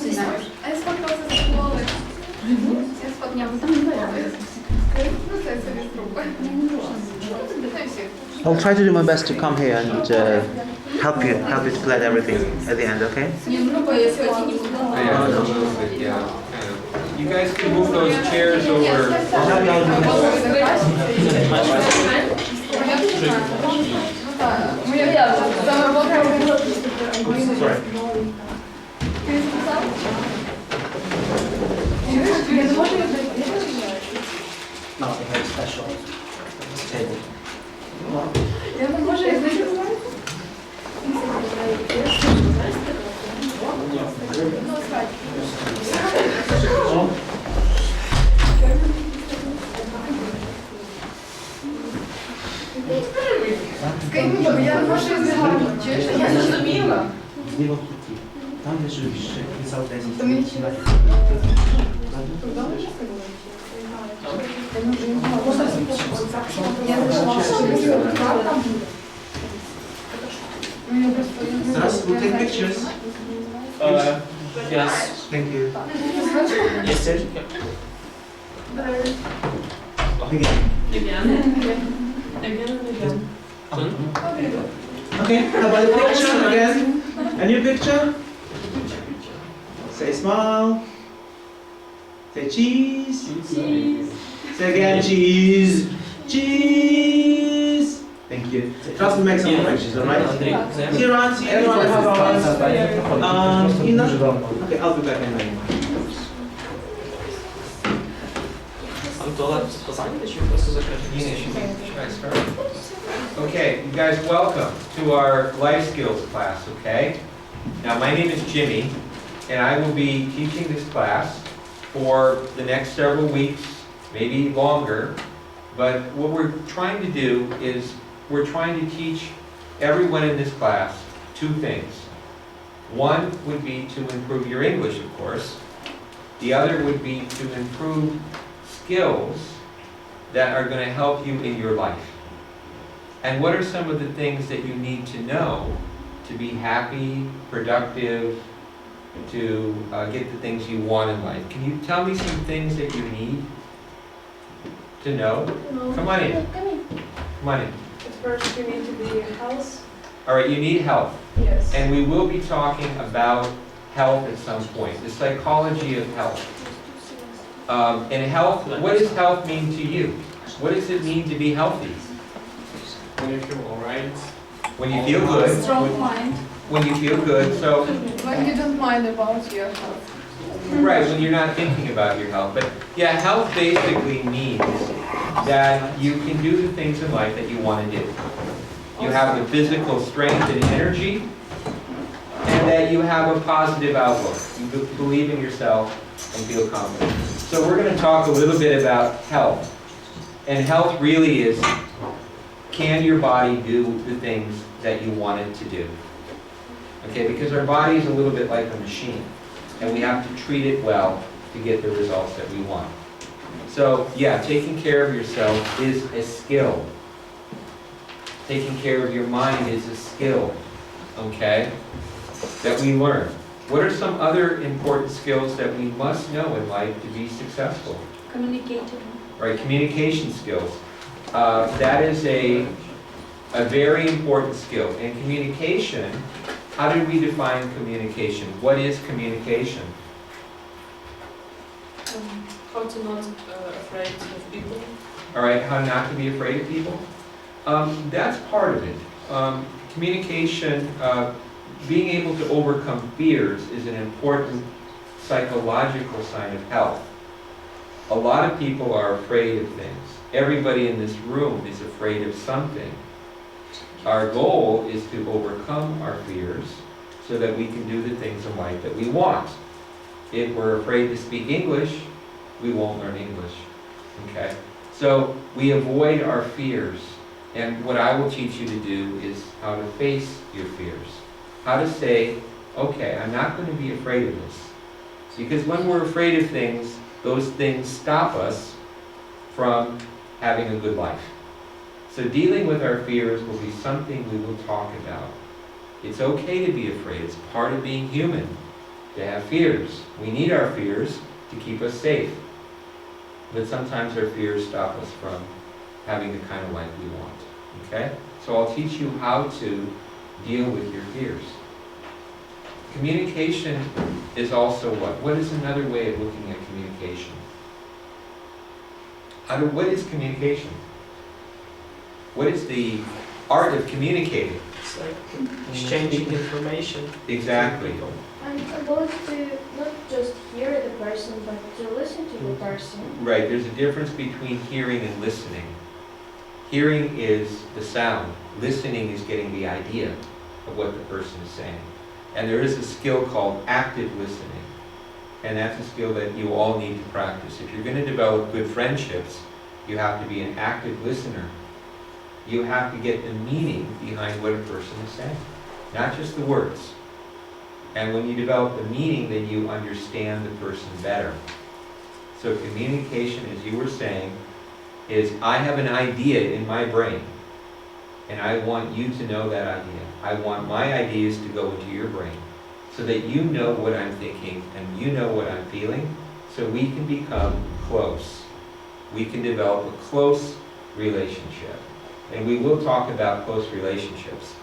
A ja spotkałam ze szkoły. Ja spotkałam tam I'll try to do my best to come here and help you to collect everything at the end, okay? Yeah. You guys can move those chairs over. Sorry. No, they have a special table. Я зрозуміла. Там де живіше, cały ten Zaraz, we'll take pictures. Yes. Thank you. Yes, sir. Again. Okay, how about a picture again? A new picture? Say smile. Say cheese. Cheese. Say again cheese. Cheese. Thank you. Trust me, make some pictures, alright? See you around, see everyone. Have fun. Ina? Okay, I'll be back in a minute. Okay, you guys, welcome to our life skills class, okay? Now, my name is Jimmy, and I will be teaching this class for the next several weeks, maybe longer. But what we're trying to do is we're trying to teach everyone in this class two things. One would be to improve your English, of course. The other would be to improve skills that are going to help you in your life. And what are some of the things that you need to know to be happy, productive, to get the things you want in life? Can you tell me some things that you need to know? Come on in. Come on in. At first, you need to be health. All right, you need health. Yes. And we will be talking about health at some point, the psychology of health. And health, what does health mean to you? What does it mean to be healthy? When you feel alright. When you feel good. Strong mind. When you feel good, so, When you don't mind about your health. right, when you're not thinking about your health. But yeah, health basically means that you can do the things in life that you want to do. You have the physical strength and energy, and that you have a positive outlook. You believe in yourself and feel confident. So we're going to talk a little bit about health. And health really is, can your body do the things that you want it to do? Okay, because our body is a little bit like a machine, and we have to treat it well to get the results that we want. So yeah, taking care of yourself is a skill. Taking care of your mind is a skill, okay, that we learn. What are some other important skills that we must know in life to be successful? Communicating. Right, communication skills. That is a very important skill. And communication, how do we define communication? What is communication? How to not afraid of people. All right, how not to be afraid of people? That's part of it. Communication, being able to overcome fears is an important psychological sign of health. A lot of people are afraid of things. Everybody in this room is afraid of something. Our goal is to overcome our fears so that we can do the things in life that we want. If we're afraid to speak English, we won't learn English. Okay? So we avoid our fears. And what I will teach you to do is how to face your fears. How to say, okay, I'm not going to be afraid of this. Because when we're afraid of things, those things stop us from having a good life. So dealing with our fears will be something we will talk about. It's okay to be afraid. It's part of being human. to have fears. We need our fears to keep us safe. But sometimes our fears stop us from having the kind of life we want. Okay? So I'll teach you how to deal with your fears. Communication is also what? What is another way of looking at communication? What is communication? What is the art of communicating? It's like exchanging information. Exactly. I'm supposed to not just hear the person, but to listen to the person. Right, there's a difference between hearing and listening. Hearing is the sound. Listening is getting the idea of what the person is saying. And there is a skill called active listening. And that's a skill that you all need to practice. If you're going to develop good friendships, you have to be an active listener. You have to get the meaning behind what a person is saying, not just the words. And when you develop the meaning, then you understand the person better. So communication, as you were saying, is I have an idea in my brain, and I want you to know that idea. I want my ideas to go into your brain so that you know what I'm thinking and you know what I'm feeling, so we can become close. We can develop a close relationship. And we will talk about close relationships.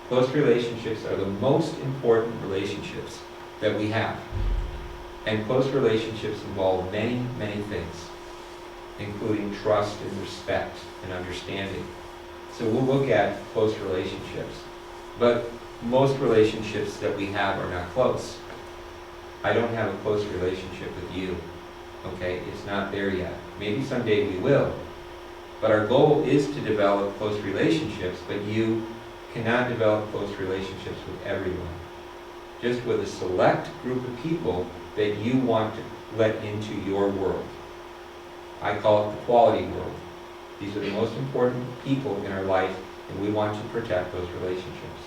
Close relationships are the most important relationships that we have. And close relationships involve many, many things, including trust and respect and understanding. So we'll look at close relationships. But most relationships that we have are not close. I don't have a close relationship with you. Okay? It's not there yet. Maybe someday we will. But our goal is to develop close relationships, but you cannot develop close relationships with everyone. Just with a select group of people that you want to let into your world. I call it the quality world. These are the most important people in our life, and we want to protect those relationships.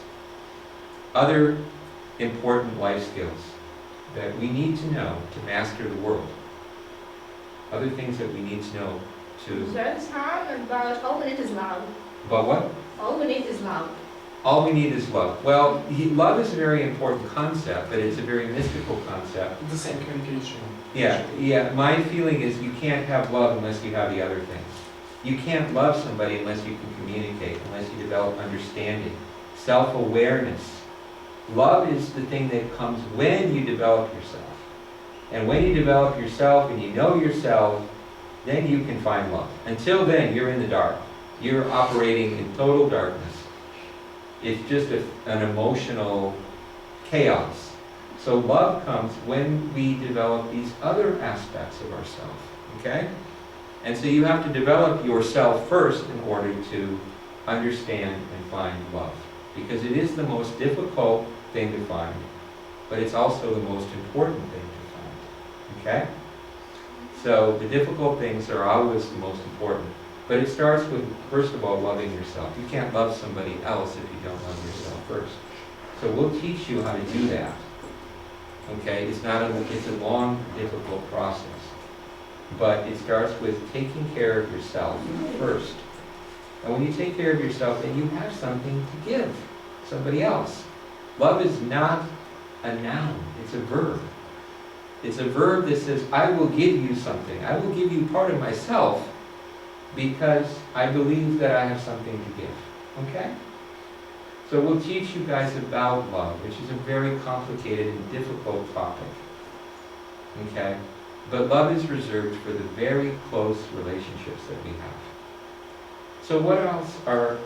Other important life skills that we need to know to master the world. Other things that we need to know to... That's hard, but all we need is love. About what? All we need is love. All we need is love. Well, love is a very important concept, but it's a very mystical concept. The same communication. Yeah. My feeling is you can't have love unless you have the other things. You can't love somebody unless you can communicate, unless you develop understanding, self-awareness. Love is the thing that comes when you develop yourself. And when you develop yourself and you know yourself, then you can find love. Until then, you're in the dark. You're operating in total darkness. It's just an emotional chaos. So love comes when we develop these other aspects of ourselves, okay? And so you have to develop yourself first in order to understand and find love. Because it is the most difficult thing to find, but it's also the most important thing to find, okay? So the difficult things are always the most important. But it starts with, first of all, loving yourself. You can't love somebody else if you don't love yourself first. So we'll teach you how to do that. Okay? It's a long, difficult process. But it starts with taking care of yourself first. And when you take care of yourself, then you have something to give somebody else. Love is not a noun, it's a verb. It's a verb that says, I will give you something. I will give you part of myself because I believe that I have something to give. Okay? So we'll teach you guys about love, which is a very complicated and difficult topic. Okay? But love is reserved for the very close relationships that we have. So what else are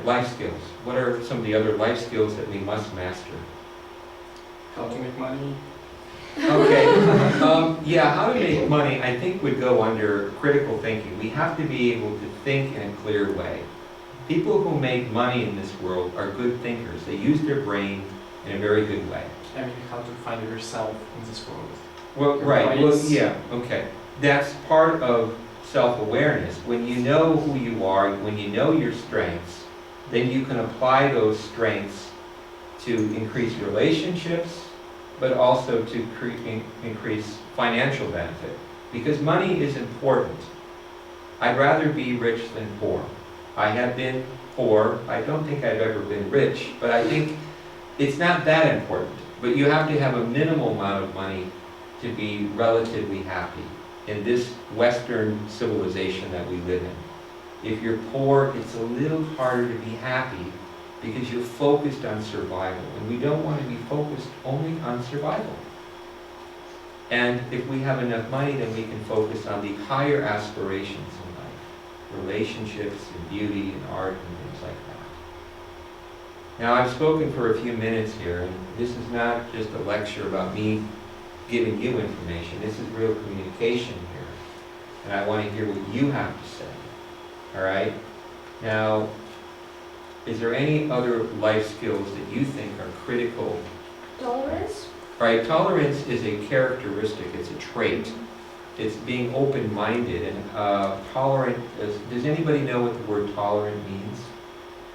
life skills? What are some of the other life skills that we must master? How to make money. Okay, how to make money, I think, would go under critical thinking. We have to be able to think in a clear way. People who make money in this world are good thinkers. They use their brain in a very good way. I mean, how to find yourself in this world. Well, right, okay. That's part of self-awareness. When you know who you are, when you know your strengths, then you can apply those strengths to increase relationships, but also to increase financial benefit. Because money is important. I'd rather be rich than poor. I have been poor. I don't think I've ever been rich, but I think it's not that important. But you have to have a minimal amount of money to be relatively happy in this Western civilization that we live in. If you're poor, it's a little harder to be happy because you're focused on survival. And we don't want to be focused only on survival. And if we have enough money, then we can focus on the higher aspirations in life. Relationships and beauty and art and things like that. Now, I've spoken for a few minutes here, and this is not just a lecture about me giving you information. This is real communication here. And I want to hear what you have to say. All right? Now, is there any other life skills that you think are critical? Tolerance? All right, tolerance is a characteristic, it's a trait. It's being open-minded and tolerant. Does anybody know what the word tolerant means?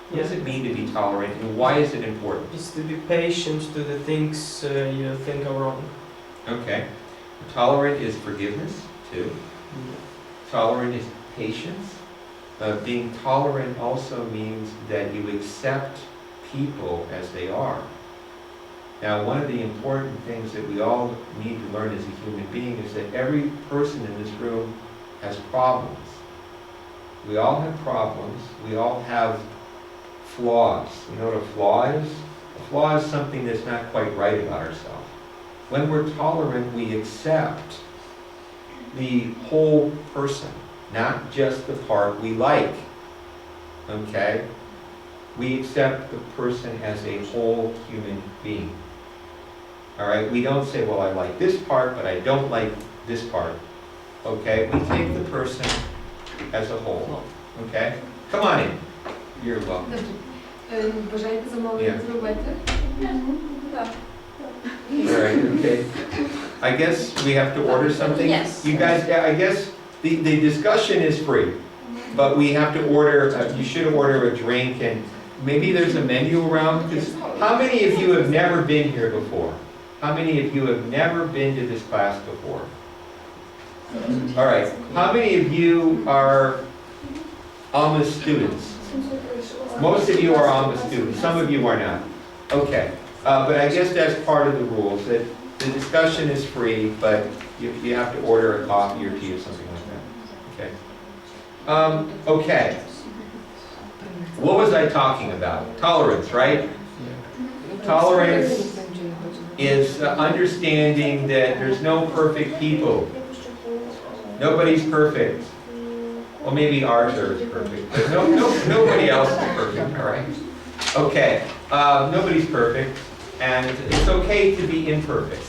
What does it mean to be tolerant, and why is it important? It's to be patient to the things you think are wrong. Okay. Tolerant is forgiveness, too. Tolerant is patience. Being tolerant also means that you accept people as they are. Now, one of the important things that we all need to learn as a human being is that every person in this room has problems. We all have problems. We all have flaws. You know what a flaw is? A flaw is something that's not quite right about ourselves. When we're tolerant, we accept the whole person, not just the part we like. Okay? We accept the person as a whole human being. All right? We don't say, well, I like this part, but I don't like this part. Okay? We take the person as a whole. Okay? Come on in. You're welcome. Бажаєте замовлення зробити? Так. All right, okay. I guess we have to order something? Yes. You guys, yeah, I guess the discussion is free, but we have to order, you should order a drink, and maybe there's a menu around, because how many of you have never been here before? How many of you have never been to this class before? All right, how many of you are AmES students? Most of you are AmES students, some of you are not. Okay, but I guess that's part of the rules, that the discussion is free, but you have to order a coffee or tea or something like that. Okay. Okay. What was I talking about? Tolerance, right? Tolerance is understanding that there's no perfect people. Nobody's perfect. Well, maybe Arthur is perfect, but nobody else is perfect, all right? Okay, nobody's perfect, and it's okay to be imperfect.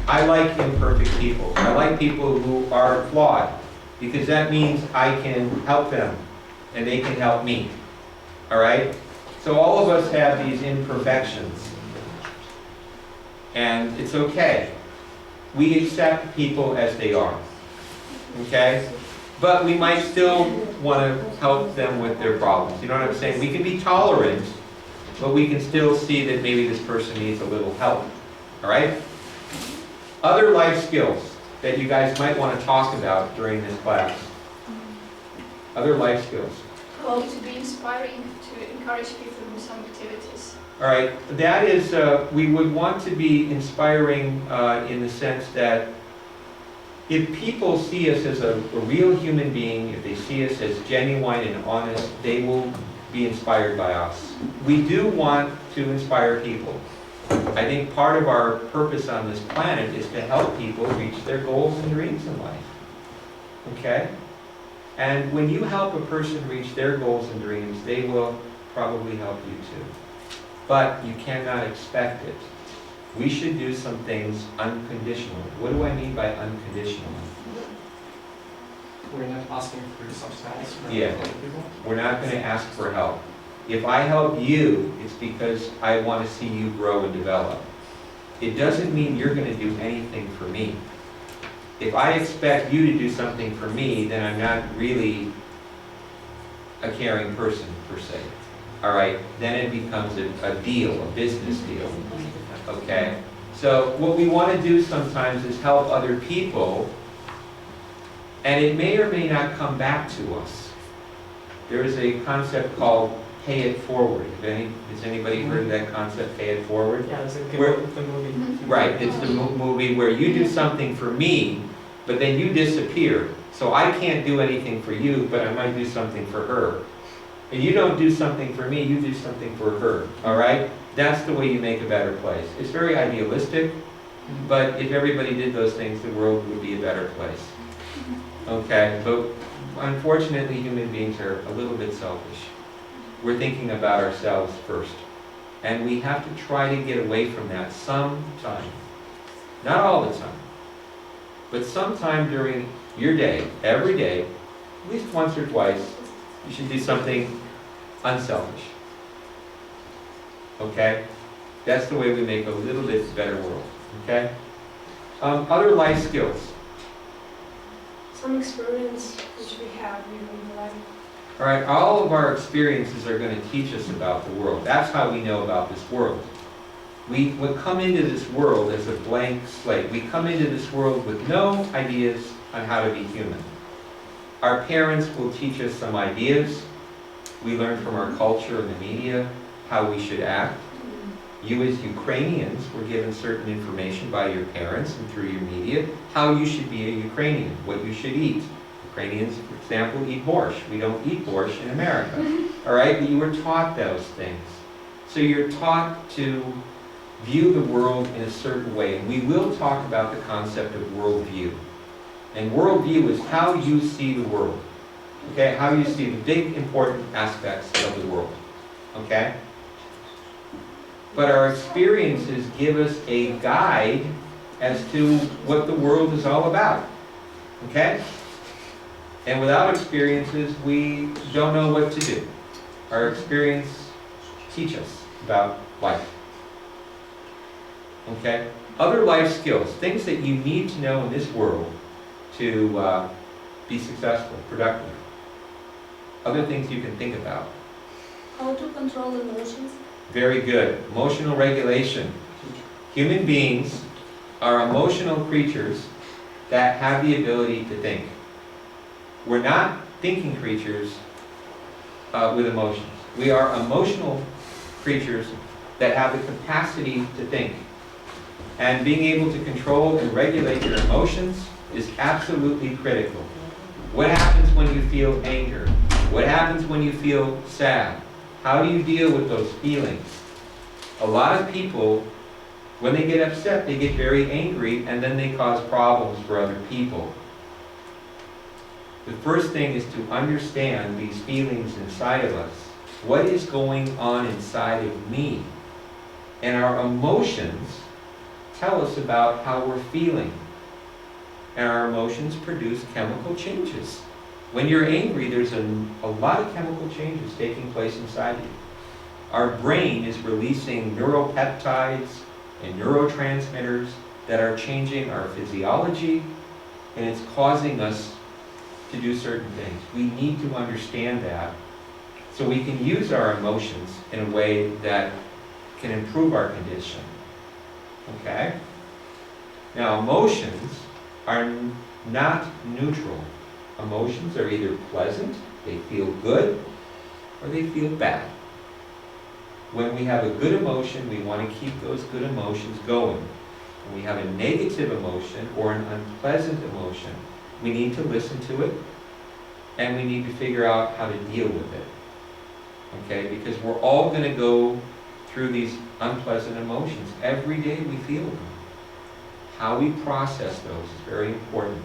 I like imperfect people. I like people who are flawed, because that means I can help them, and they can help me, all right? So all of us have these imperfections, and it's okay. We accept people as they are, okay? But we might still want to help them with their problems. You know what I'm saying? We can be tolerant, but we can still see that maybe this person needs a little help. All right? Other life skills that you guys might want to talk about during this class. Other life skills. Well, to be inspiring, to encourage people in some activities. All right. That is, we would want to be inspiring in the sense that if people see us as a real human being, if they see us as genuine and honest, they will be inspired by us. We do want to inspire people. I think part of our purpose on this planet is to help people reach their goals and dreams in life. Okay? And when you help a person reach their goals and dreams, they will probably help you too. But you cannot expect it. We should do some things unconditionally. What do I mean by unconditionally? We're not asking for subsidies from Yeah. other people. We're not going to ask for help. If I help you, it's because I want to see you grow and develop. It doesn't mean you're going to do anything for me. If I expect you to do something for me, then I'm not really a caring person, per se. All right? Then it becomes a deal, a business deal. Okay? So what we want to do sometimes is help other people, and it may or may not come back to us. There is a concept called pay it forward. Has anybody heard of that concept, pay it forward? Yeah, it's a Where- the movie. Right, it's the movie where you do something for me, but then you disappear. So I can't do anything for you, but I might do something for her. And you don't do something for me, you do something for her, all right? That's the way you make a better place. It's very idealistic, but if everybody did those things, the world would be a better place. Okay, but unfortunately, human beings are a little bit selfish. We're thinking about ourselves first. And we have to try to get away from that sometime. Not all the time, but sometime during your day, every day, at least once or twice, you should do something unselfish. Okay? That's the way we make a little bit better world. Okay? Other life skills. Some experience which we have in life. All right, all of our experiences are going to teach us about the world. That's how we know about this world. We would come into this world as a blank slate. We come into this world with no ideas on how to be human. Our parents will teach us some ideas. We learn from our culture and the media how we should act. You as Ukrainians were given certain information by your parents and through your media how you should be a Ukrainian, what you should eat. Ukrainians, for example, eat borscht. We don't eat borscht in America. All right, but you were taught those things. So you're taught to view the world in a certain way. And we will talk about the concept of worldview. And worldview is how you see the world. Okay, how you see the big important aspects of the world. Okay? But our experiences give us a guide as to what the world is all about. Okay? And without experiences, we don't know what to do. Our experience teach us about life. Okay? Other life skills, things that you need to know in this world to be successful, productive. Other things you can think about. How to control emotions? Very good. Emotional regulation. Human beings are emotional creatures that have the ability to think. We're not thinking creatures with emotions. We are emotional creatures that have the capacity to think. And being able to control and regulate your emotions is absolutely critical. What happens when you feel anger? What happens when you feel sad? How do you deal with those feelings? A lot of people, when they get upset, they get very angry and then they cause problems for other people. The first thing is to understand these feelings inside of us. What is going on inside of me? And our emotions tell us about how we're feeling. And our emotions produce chemical changes. When you're angry, there's a lot of chemical changes taking place inside you. Our brain is releasing neuropeptides and neurotransmitters that are changing our physiology, and it's causing us to do certain things. We need to understand that so we can use our emotions in a way that can improve our condition. Okay? Now, emotions are not neutral. Emotions are either pleasant, they feel good, or they feel bad. When we have a good emotion, we want to keep those good emotions going. When we have a negative emotion or an unpleasant emotion, we need to listen to it, and we need to figure out how to deal with it. Okay? Because we're all going to go through these unpleasant emotions. Every day we feel them. How we process those is very important.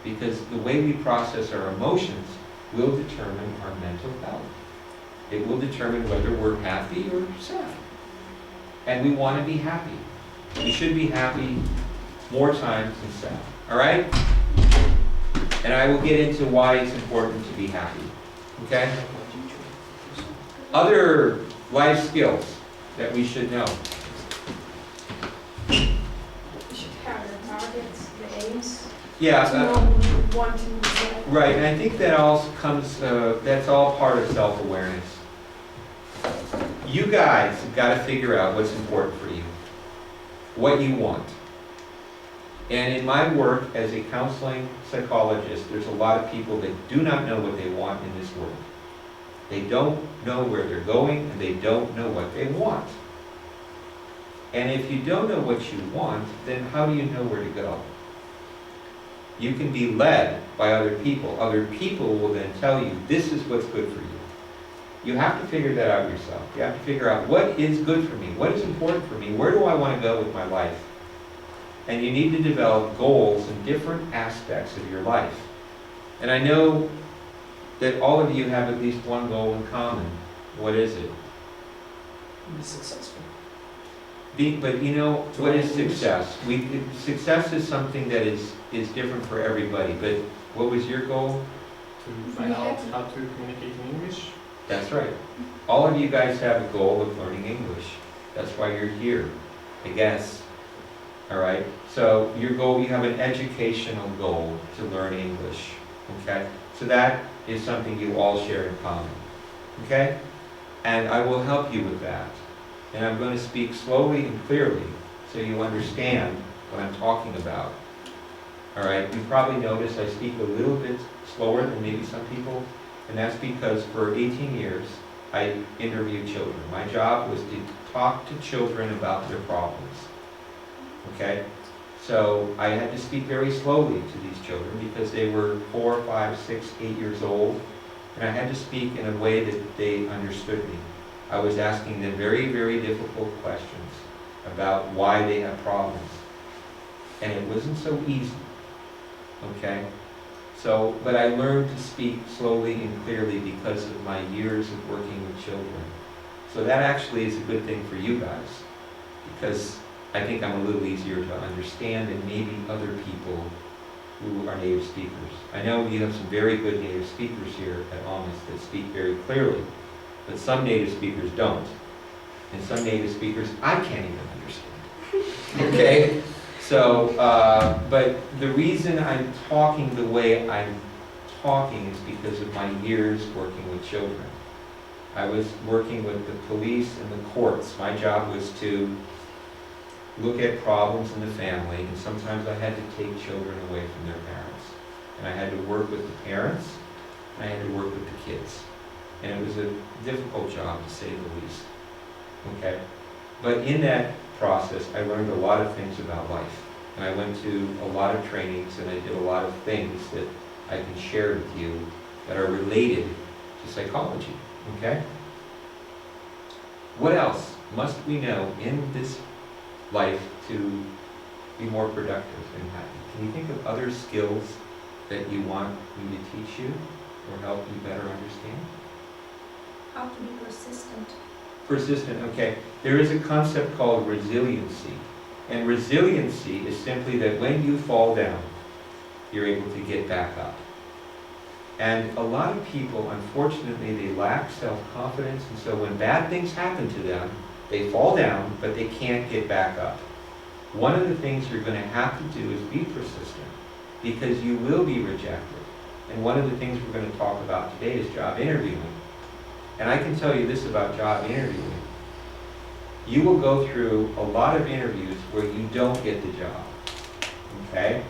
Because the way we process our emotions will determine our mental health. It will determine whether we're happy or sad. And we want to be happy. We should be happy more times than sad. All right? And I will get into why it's important to be happy. Okay? Other life skills that we should know. We should have the targets, the aims. Yeah. To know what we want to do. Right, and I think that all comes, that's all part of self-awareness. You guys have got to figure out what's important for you, what you want. And in my work as a counseling psychologist, there's a lot of people that do not know what they want in this world. They don't know where they're going, and they don't know what they want. And if you don't know what you want, then how do you know where to go? You can be led by other people. Other people will then tell you, this is what's good for you. You have to figure that out yourself. You have to figure out what is good for me, what is important for me, where do I want to go with my life? And you need to develop goals in different aspects of your life. And I know that all of you have at least one goal in common. What is it? Be successful. But you know, what is success? Success is something that is different for everybody, but what was your goal? To find out how to communicate in English. That's right. All of you guys have a goal of learning English. That's why you're here, I guess. All right? So your goal, you have an educational goal to learn English. Okay? So that is something you all share in common. Okay? And I will help you with that. And I'm going to speak slowly and clearly so you understand what I'm talking about. All right? You probably notice I speak a little bit slower than maybe some people. And that's because for 18 years, I interviewed children. My job was to talk to children about their problems. Okay? So I had to speak very slowly to these children because they were 4, 5, 6, 8 years old. And I had to speak in a way that they understood me. I was asking them very, very difficult questions about why they have problems. And it wasn't so easy. Okay? So, but I learned to speak slowly and clearly because of my years of working with children. So that actually is a good thing for you guys, because I think I'm a little easier to understand than maybe other people who are native speakers. I know you have some very good native speakers here at AmES that speak very clearly, but some native speakers don't. And some native speakers I can't even understand. Okay? So, but the reason I'm talking the way I'm talking is because of my years working with children. I was working with the police and the courts. My job was to look at problems in the family, and sometimes I had to take children away from their parents. And I had to work with the parents, and I had to work with the kids. And it was a difficult job, to say the least. Okay? But in that process, I learned a lot of things about life. And I went to a lot of trainings, and I did a lot of things that I can share with you that are related to psychology. Okay? What else must we know in this life to be more productive and happy? Can you think of other skills that you want me to teach you or help you better understand? How to be persistent. Persistent, okay. There is a concept called resiliency. And resiliency is simply that when you fall down, you're able to get back up. And a lot of people, unfortunately, they lack self-confidence, and so when bad things happen to them, they fall down, but they can't get back up. One of the things you're going to have to do is be persistent, because you will be rejected. And one of the things we're going to talk about today is job interviewing. And I can tell you this about job interviewing. You will go through a lot of interviews where you don't get the job, okay?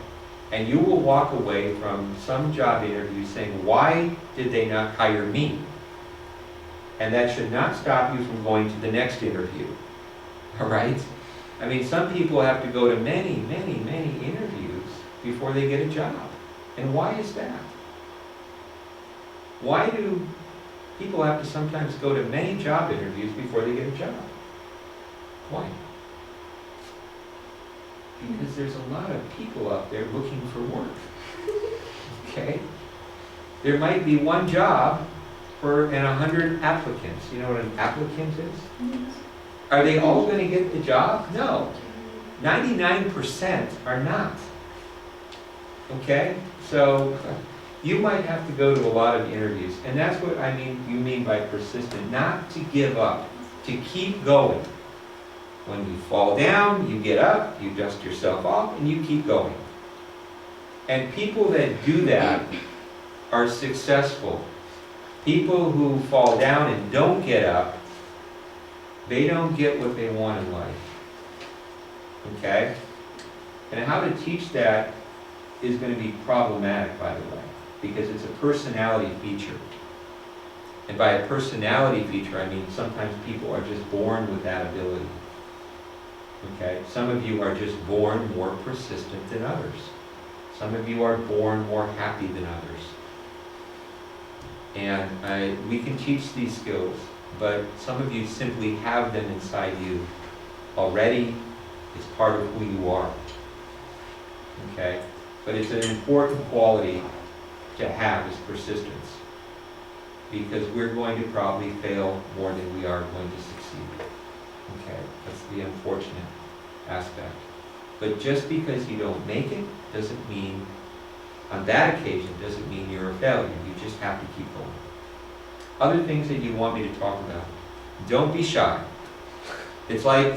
And you will walk away from some job interview saying, why did they not hire me? And that should not stop you from going to the next interview, all right? I mean, some people have to go to many, many, many interviews before they get a job. And why is that? Why do people have to sometimes go to many job interviews before they get a job? Why? Because there's a lot of people out there looking for work. Okay? There might be one job for 100 applicants. You know what an applicant is? Yes. Are they all going to get the job? No. 99% are not. Okay? So you might have to go to a lot of interviews. And that's what I mean, you mean by persistent. Not to give up. To keep going. When you fall down, you get up, you dust yourself off, and you keep going. And people that do that are successful. People who fall down and don't get up, they don't get what they want in life. Okay? And how to teach that is going to be problematic, by the way, because it's a personality feature. And by a personality feature, I mean sometimes people are just born with that ability. Okay? Some of you are just born more persistent than others. Some of you are born more happy than others. And we can teach these skills, but some of you simply have them inside you already. It's part of who you are. Okay? But it's an important quality to have is persistence. Because we're going to probably fail more than we are going to succeed. Okay? That's the unfortunate aspect. But just because you don't make it doesn't mean, on that occasion, doesn't mean you're a failure. You just have to keep going. Other things that you want me to talk about. Don't be shy. It's like,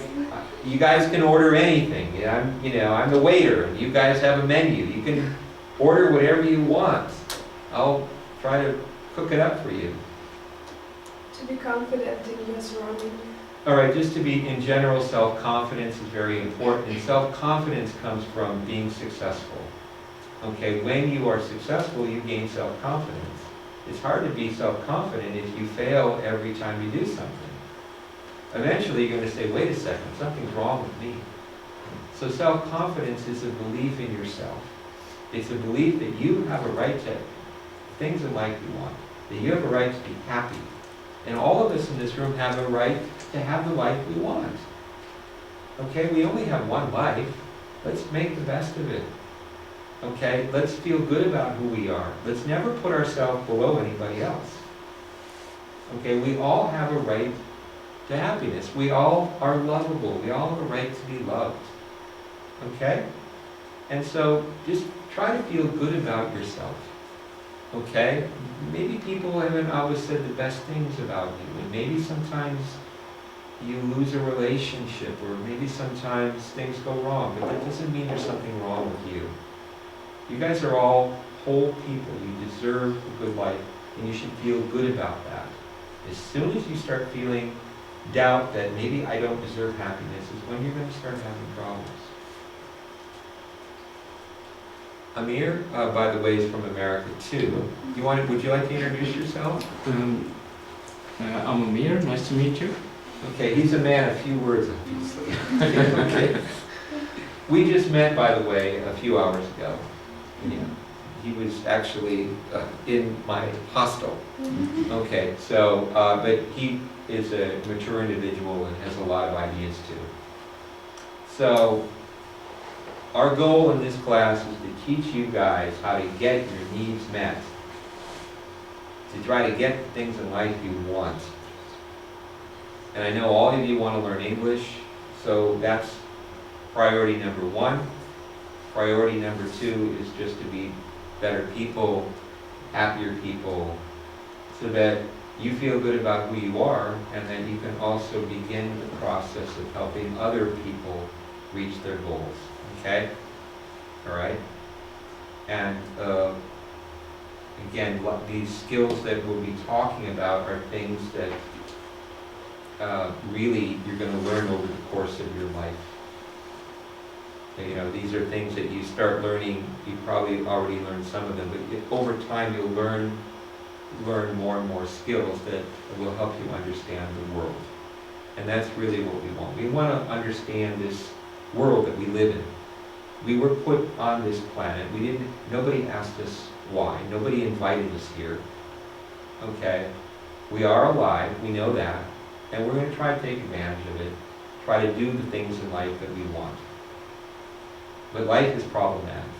you guys can order anything. I'm the waiter, and you guys have a menu. You can order whatever you want. I'll try to cook it up for you. To be confident in your surroundings. All right, just to be, in general, self-confidence is very important. And self-confidence comes from being successful. Okay, when you are successful, you gain self-confidence. It's hard to be self-confident if you fail every time you do something. Eventually, you're going to say, wait a second, something's wrong with me. So self-confidence is a belief in yourself. It's a belief that you have a right to things in life you want, that you have a right to be happy. And all of us in this room have a right to have the life we want. Okay, we only have one life. Let's make the best of it. Okay, let's feel good about who we are. Let's never put ourselves below anybody else. Okay, we all have a right to happiness. We all are lovable. We all have a right to be loved. Okay? And so just try to feel good about yourself. Okay? Maybe people haven't always said the best things about you, and maybe sometimes you lose a relationship, or maybe sometimes things go wrong, but that doesn't mean there's something wrong with you. You guys are all whole people. You deserve a good life, and you should feel good about that. As soon as you start feeling doubt that maybe I don't deserve happiness is when you're going to start having problems. Amir, by the way, is from America too. Would you like to introduce yourself? I'm Amir, nice to meet you. Okay, he's a man of few words, obviously. Okay. We just met, by the way, a few hours ago. Yeah. He was actually in my hostel. Okay, so, but he is a mature individual and has a lot of ideas too. So, our goal in this class is to teach you guys how to get your needs met. To try to get the things in life you want. And I know all of you want to learn English, so that's priority number one. Priority number two is just to be better people, happier people, so that you feel good about who you are, and then you can also begin the process of helping other people reach their goals. Okay? All right? And again, what these skills that we'll be talking about are things that really you're going to learn over the course of your life. You know, these are things that you start learning. You probably already learned some of them, but over time you'll learn more and more skills that will help you understand the world. And that's really what we want. We want to understand this world that we live in. We were put on this planet. Nobody asked us why. Nobody invited us here. Okay? We are alive, we know that, and we're going to try to take advantage of it, try to do the things in life that we want. But life is problematic.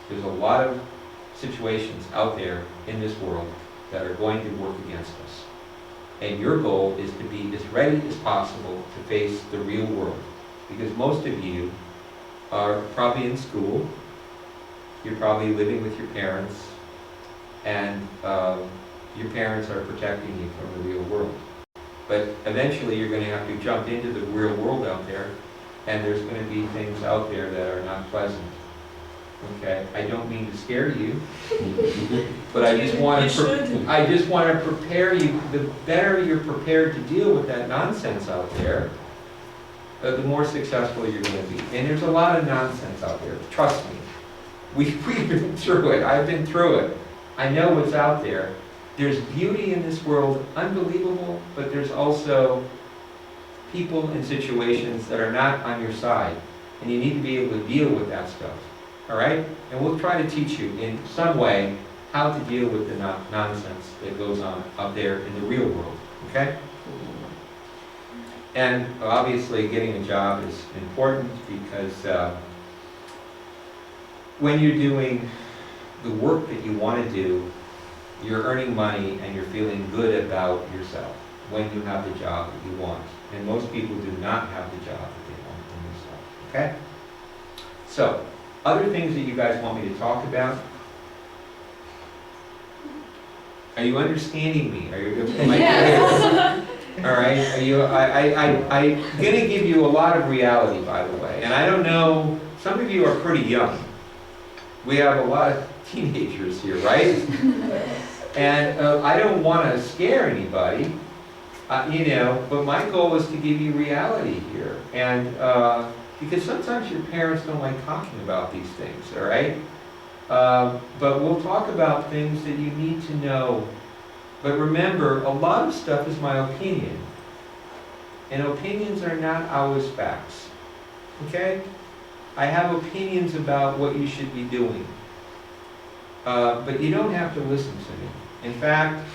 There's a lot of situations out there in this world that are going to work against us. And your goal is to be as ready as possible to face the real world. Because most of you are probably in school, you're probably living with your parents, and your parents are protecting you from the real world. But eventually you're going to have to jump into the real world out there, and there's going to be things out there that are not pleasant. Okay, I don't mean to scare you, but I just want to prepare you. The better you're prepared to deal with that nonsense out there, the more successful you're going to be. And there's a lot of nonsense out there. Trust me, we've been through it. I've been through it. I know what's out there. there's beauty in this world, unbelievable, but there's also people and situations that are not on your side, and you need to be able to deal with that stuff, all right? And we'll try to teach you in some way how to deal with the nonsense that goes on up there in the real world, okay? And obviously getting a job is important because when you're doing the work that you want to do, you're earning money and you're feeling good about yourself when you have the job that you want. And most people do not have the job that they want for themselves, okay? So, other things that you guys want me to talk about? Are you understanding me? Are you, am I clear? All right, I'm gonna give you a lot of reality, by the way. And I don't know, some of you are pretty young. We have a lot of teenagers here, right? And I don't want to scare anybody, you know, but my goal is to give you reality here. And because sometimes your parents don't like talking about these things, all right? But we'll talk about things that you need to know. But remember, a lot of stuff is my opinion. And opinions are not always facts, okay? I have opinions about what you should be doing. But you don't have to listen to me. In fact,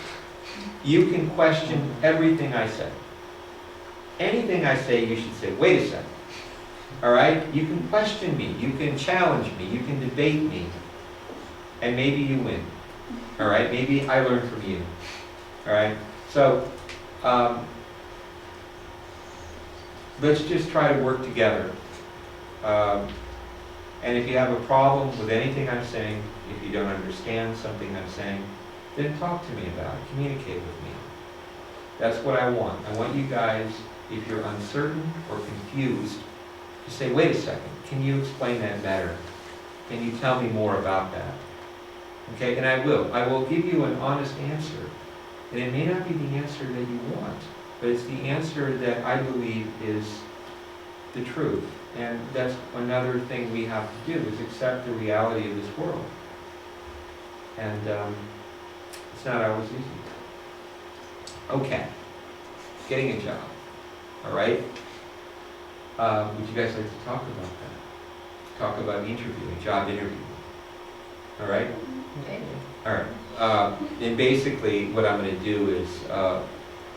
you can question everything I say. Anything I say, you should say, wait a second. All right? You can question me. You can challenge me. You can debate me. And maybe you win. All right? Maybe I learn from you. All right? So, let's just try to work together. And if you have a problem with anything I'm saying, if you don't understand something I'm saying, then talk to me about it. Communicate with me. That's what I want. I want you guys, if you're uncertain or confused, to say, wait a second, can you explain that better? Can you tell me more about that? Okay, and I will. I will give you an honest answer. And it may not be the answer that you want, but it's the answer that I believe is the truth. And that's another thing we have to do, is accept the reality of this world. And it's not always easy. Okay, getting a job, all right? Would you guys like to talk about that? Talk about interviewing, job interview, all right? Okay. All right, and basically what I'm going to do is,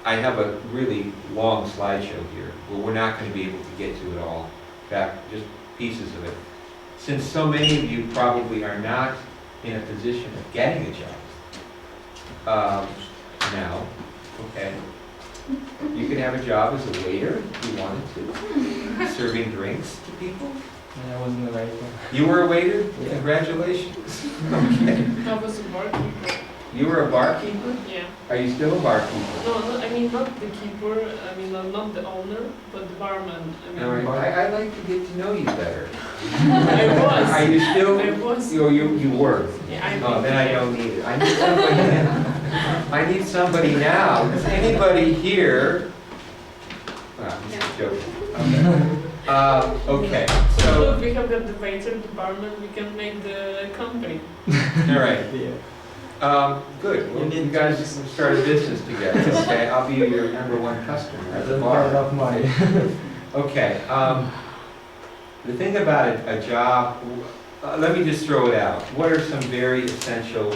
I have a really long slideshow here, but we're not going to be able to get to it all. In fact, just pieces of it. Since so many of you probably are not in a position of getting a job now, okay, you could have a job as a waiter if you wanted to, serving drinks to people. I wasn't a waiter. You were a waiter? Yeah. Congratulations. Okay. I was a barkeeper. You were a barkeeper? Yeah. Are you still a barkeeper? No, I mean not the keeper. I mean not the owner, but the barman. I mean, All right. I'd like to get to know you better. I was. Are you still? I was. You were. Yeah, Oh, then I don't need it. I need somebody now. I need somebody now. Is anybody here? Well, I'm just joking. Okay, So so, if we have got the waiter, the barman, we can make the company. all right. Yeah. Good. Well, You need you guys start a business together, okay? I'll be your #1 customer at the bar. Of money. Okay, the thing about a job, let me just throw it out. What are some very essential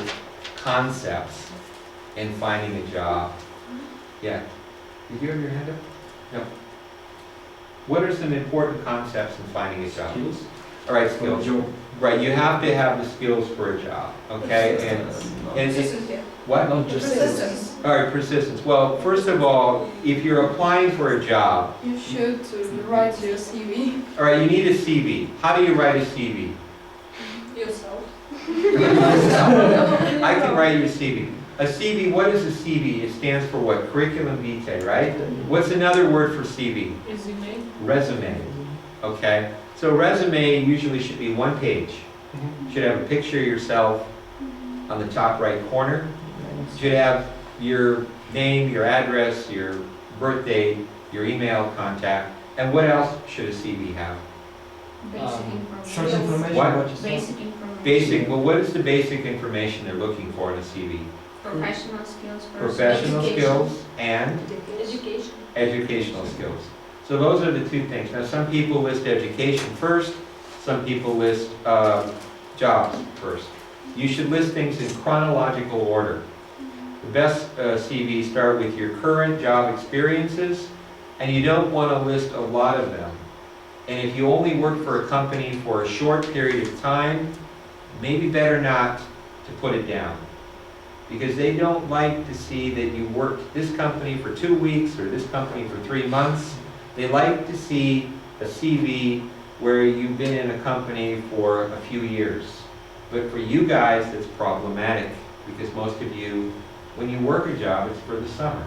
concepts in finding a job? Yeah. Did you have your hand up? No. What are some important concepts in finding a job? Skills? All right, skills. Right, you have to have the skills for a job, okay? And what? Not just Persistence. All right, persistence. Well, first of all, if you're applying for a job, You should write your CV all right, you need a CV. How do you write a CV? yourself. I can write you a CV. A CV, what is a CV? It stands for what? Curriculum vitae, right? What's another word for CV? Resume. Resume, okay? So resume usually should be 1 page. Should have a picture of yourself on the top right corner. Should have your name, your address, your birth date, your email contact, and what else should a CV have? Short information. What? What you said. Basic information. Basic, well, what is the basic information they're looking for in a CV? Professional skills first. Professional Education. skills and Education. educational skills. So those are the two things. Now, some people list education first, some people list jobs first. You should list things in chronological order. The best CVs start with your current job experiences, and you don't want to list a lot of them. And if you only work for a company for a short period of time, maybe better not to put it down. Because they don't like to see that you worked this company for 2 weeks or this company for 3 months. They like to see a CV where you've been in a company for a few years. But for you guys, it's problematic because most of you, when you work a job, it's for the summer.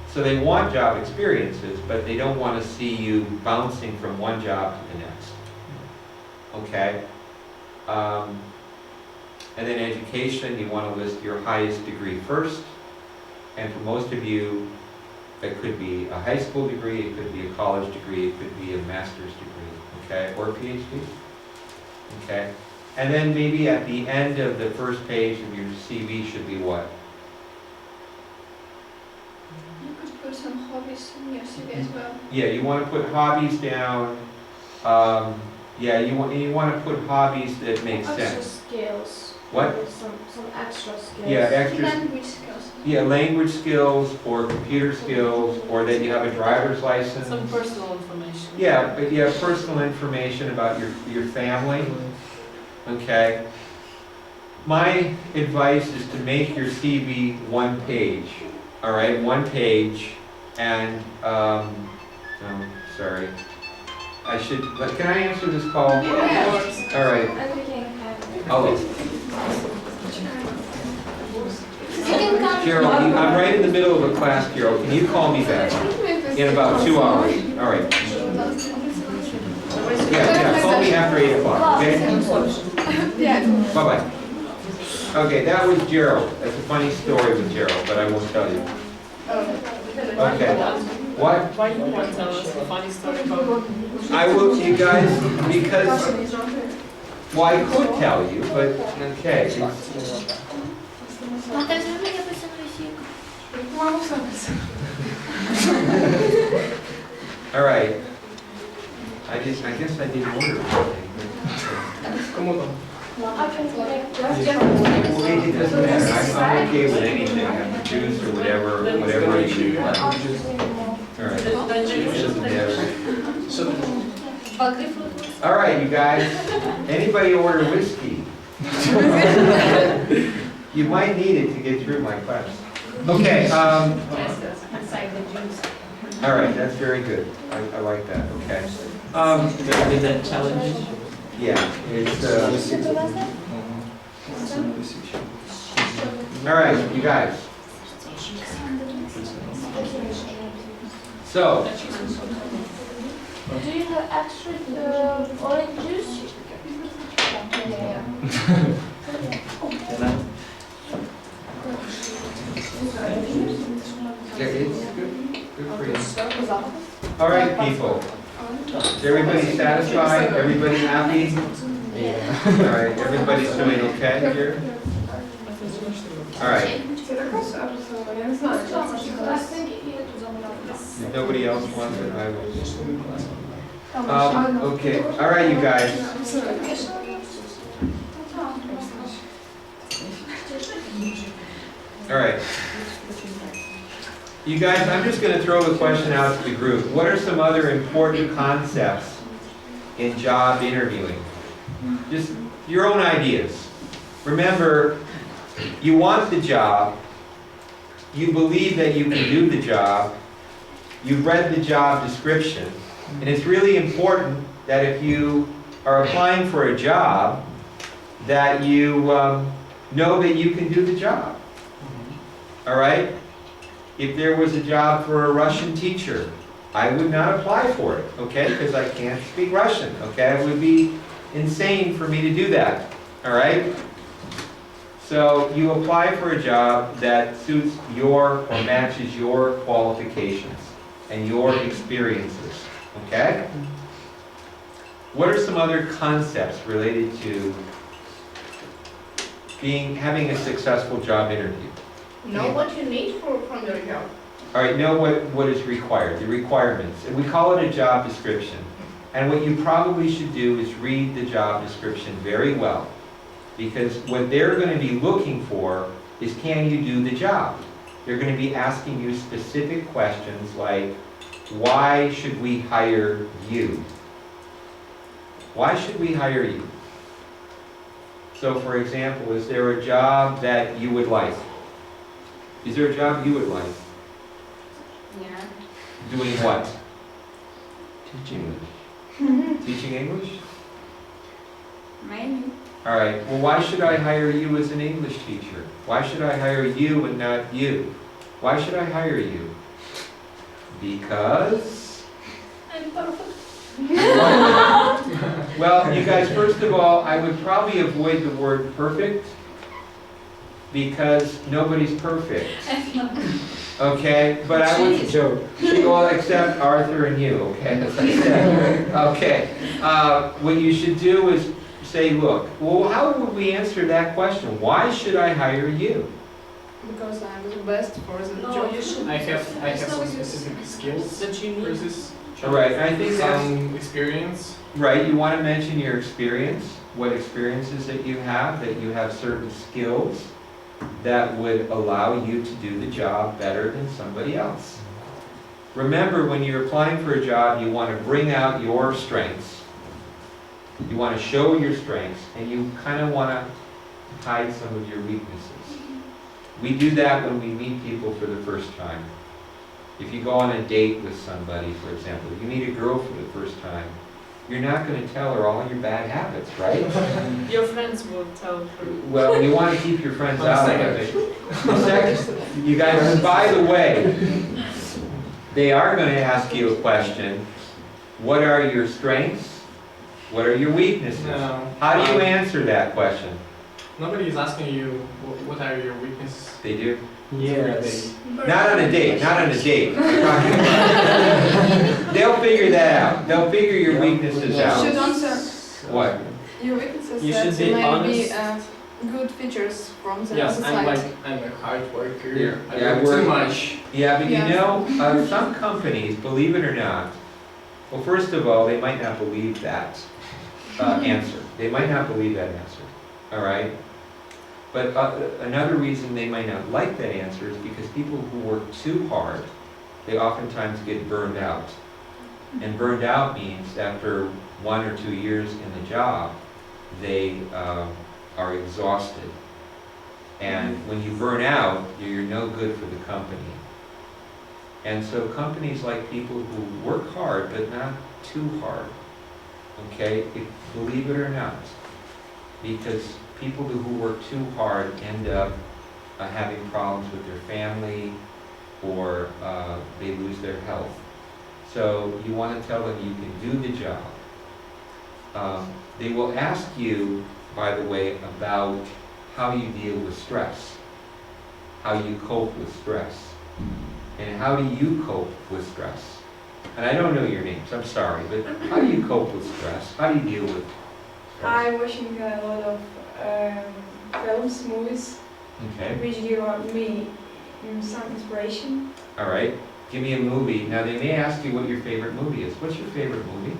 So they want job experiences, but they don't want to see you bouncing from one job to the next. Okay? And then education, you want to list your highest degree first. And for most of you, it could be a high school degree, it could be a college degree, it could be a master's degree, okay, or a PhD. Okay? And then maybe at the end of the first page of your CV should be what? You could put some hobbies in your CV as well. Yeah, you want to put hobbies down. Yeah, you want to put hobbies that make Extra sense. skills. What? Some extra skills. Yeah, extra. Language skills. Yeah, language skills or computer skills, or that you have a driver's license. Some personal information. Yeah, but you have personal information about your family. Okay. My advice is to make your CV 1 page. All right, 1 page, and oh, sorry. I should. Can I answer this call? Yeah. All right. And we can have. Oh. Gerald, I'm right in the middle of a class, Gerald. Can you call me back in about 2 hours? All right. Yeah, call me after 8 o'clock, okay? Yeah. Bye-bye. Okay, that was Gerald. That's a funny story with Gerald, but I won't tell you. Okay. What? Why you want to tell us a funny story about? I will, you guys, because, well, I could tell you, but, okay. All right. I guess I didn't order anything. I can make Well, it doesn't matter. I'm okay with anything. I'm juice or whatever you do. All right. It doesn't matter. All right, you guys. Anybody order whiskey? You might need it to get through my class. Okay. All right, that's very good. I like that. Okay. With that challenge. Yeah, it's all right, you guys. So, Do you have extra orange juice? it's good for you. All right, people. Is everybody satisfied? Everybody happy? All right, everybody's doing okay here? All right. If nobody else wants it, I will. Okay, all right, you guys. All right. You guys, I'm just going to throw the question out to the group. What are some other important concepts in job interviewing? Just your own ideas. Remember, you want the job, you believe that you can do the job, you've read the job description, and it's really important that if you are applying for a job, that you know that you can do the job. All right? If there was a job for a Russian teacher, I would not apply for it, okay? Because I can't speak Russian, okay? It would be insane for me to do that, all right? So you apply for a job that suits your or matches your qualifications and your experiences, okay? What are some other concepts related to having a successful job interview? Know what you need from your job. All right, know what is required, the requirements. And we call it a job description. And what you probably should do is read the job description very well. Because what they're going to be looking for is, can you do the job? They're going to be asking you specific questions like, why should we hire you? Why should we hire you? So for example, is there a job that you would like? Is there a job you would like? Yeah. Doing what? Teaching. Teaching English? Maybe. All right, well, why should I hire you as an English teacher? Why should I hire you and not you? Why should I hire you? Because... I'm perfect. Well, you guys, first of all, I would probably avoid the word perfect because nobody's perfect. Okay, but I would... Joe. Well, except Arthur and you, okay? As I said. Okay. What you should do is say, look, well, how would we answer that question? Why should I hire you? Because I'm the best for the No, job. you should. I have It's some not specific skills that you need. versus All right, I think that's some experience. right. You want to mention your experience, what experiences that you have certain skills that would allow you to do the job better than somebody else. Remember, when you're applying for a job, you want to bring out your strengths. You want to show your strengths, and you kind of want to hide some of your weaknesses. We do that when we meet people for the first time. If you go on a date with somebody, for example, you meet a girl for the first time, you're not going to tell her all your bad habits, right? Your friends will tell her. Well, you want to keep your friends out of it. Second, you guys, by the way, they are going to ask you a question. What are your strengths? What are your weaknesses? No. How do you answer that question? Nobody is asking you what are your weaknesses. They do. Yes. Not on a date, not on a date. I'm talking about- They'll figure that out. They'll figure your weaknesses You should out. answer What? your weaknesses You that should be maybe honest. good features from the Yes, society. I'm a hard worker. Yeah. I Yeah, work we're- too much. Yeah, but you Yeah. know, some companies, believe it or not, well, first of all, they might not believe that answer. They might not believe that answer, all right? But another reason they might not like that answer is because people who work too hard, they oftentimes get burned out. And burned out means after 1 or 2 years in the job, they are exhausted. And when you burn out, you're no good for the company. And so companies like people who work hard, but not too hard. Okay, believe it or not. Because people who work too hard end up having problems with their family, or they lose their health. So you want to tell them you can do the job. They will ask you, by the way, about how you deal with stress, how you cope with stress, and how do you cope with stress. And I don't know your names, I'm sorry, but how do you cope with stress? How do you deal with stress? I'm watching a lot of films, movies, Okay, which give me some inspiration. all right. Give me a movie. Now, they may ask you what your favorite movie is. What's your favorite movie?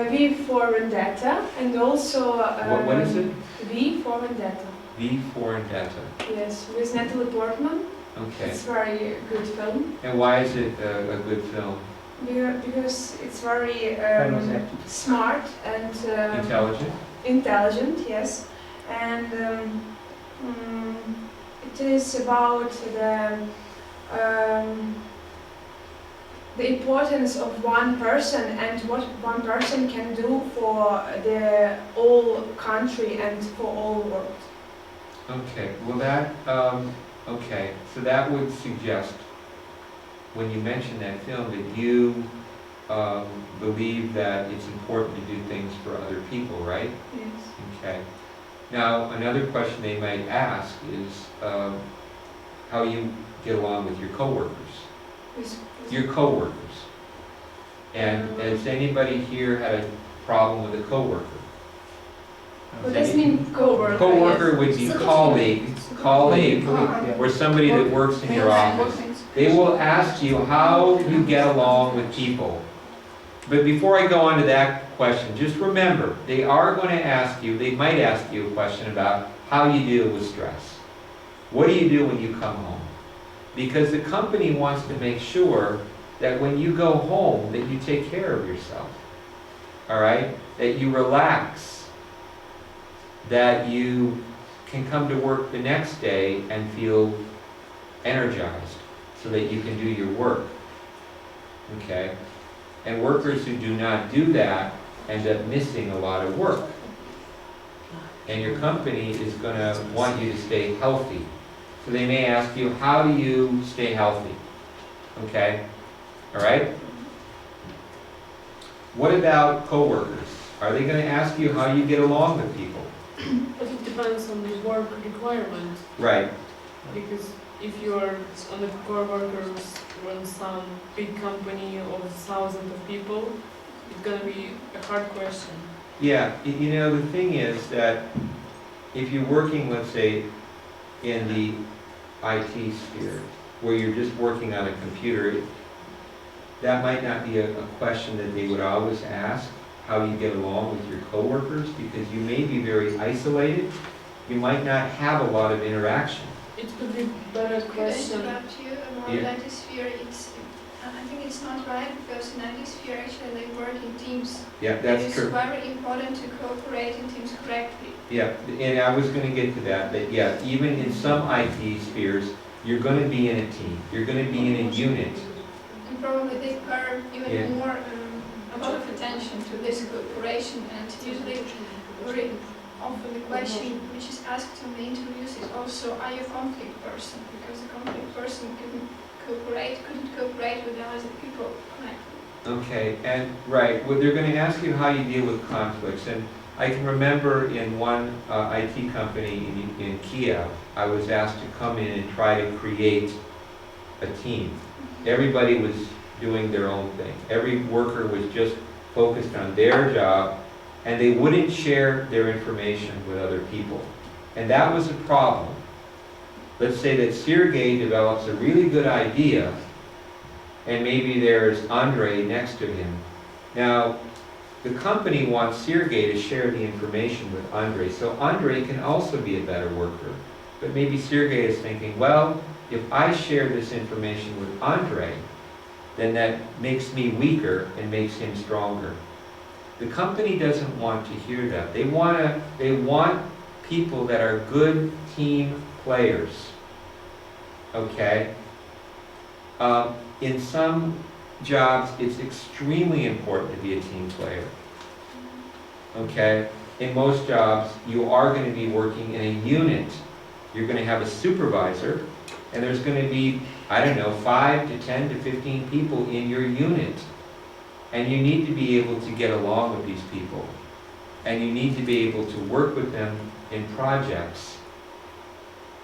V for Vendetta, and also What is it? V for Vendetta. V for Vendetta. Yes, with Natalie Portman. Okay. It's very good film And why is it a good film? because it's very smart and Intelligent? intelligent. Yes, and it is about the importance of one person and what one person can do for the whole country and for all world. Okay, well that, okay, so that would suggest, when you mention that film, that you believe that it's important to do things for other people, right? Yes. Okay. Now, another question they might ask is how you get along with your coworkers. Your coworkers. And has anybody here had a problem with a coworker? What does mean coworker? Coworker would be So- colleague, colleague, Ah. or somebody that works in your office. They will ask you how you get along with people. But before I go on to that question, just remember, they are going to ask you, they might ask you a question about how you deal with stress. What do you do when you come home? Because the company wants to make sure that when you go home, that you take care of yourself. All right? That you relax. That you can come to work the next day and feel energized so that you can do your work. Okay? And workers who do not do that end up missing a lot of work. And your company is going to want you to stay healthy. So they may ask you, how do you stay healthy? Okay? All right? What about coworkers? Are they going to ask you how you get along with people? But it depends on the work requirement, Right. because if you are on the core workers run some big company of thousands of people, it's gonna be a hard question. Yeah, you know, the thing is that if you're working, let's say, in the IT sphere, where you're just working on a computer, that might not be a question that they would always ask, how you get along with your coworkers, because you may be very isolated. You might not have a lot of interaction. It could be better Could I question. interrupt you about Yeah. IT sphere? I think it's not right, because in IT sphere actually they work in teams. Yeah, that's It true. is very important to cooperate in teams correctly. Yeah, and I was going to get to that, yeah, even in some IT spheres, you're going to be in a team. You're going to be in a unit. And probably they pay even Yeah. more, a lot of attention to this cooperation, and usually very often the question which is asked in the interviews is also, are you a conflict person? Because the conflict person couldn't cooperate with the other people correctly. Okay, and right, well, they're going to ask you how you deal with conflicts, and I can remember in one IT company in Kiev, I was asked to come in and try to create a team. Everybody was doing their own thing. Every worker was just focused on their job, and they wouldn't share their information with other people. And that was a problem. Let's say that Sergey develops a really good idea, and maybe there's Andre next to him. Now, the company wants Sergey to share the information with Andre, so Andre can also be a better worker. But maybe Sergey is thinking, well, if I share this information with Andre, then that makes me weaker and makes him stronger. The company doesn't want to hear that. They want people that are good team players. Okay? In some jobs, it's extremely important to be a team player. Okay? In most jobs, you are going to be working in a unit. You're going to have a supervisor, and there's going to be, I don't know, 5 to 10 to 15 people in your unit. And you need to be able to get along with these people. And you need to be able to work with them in projects.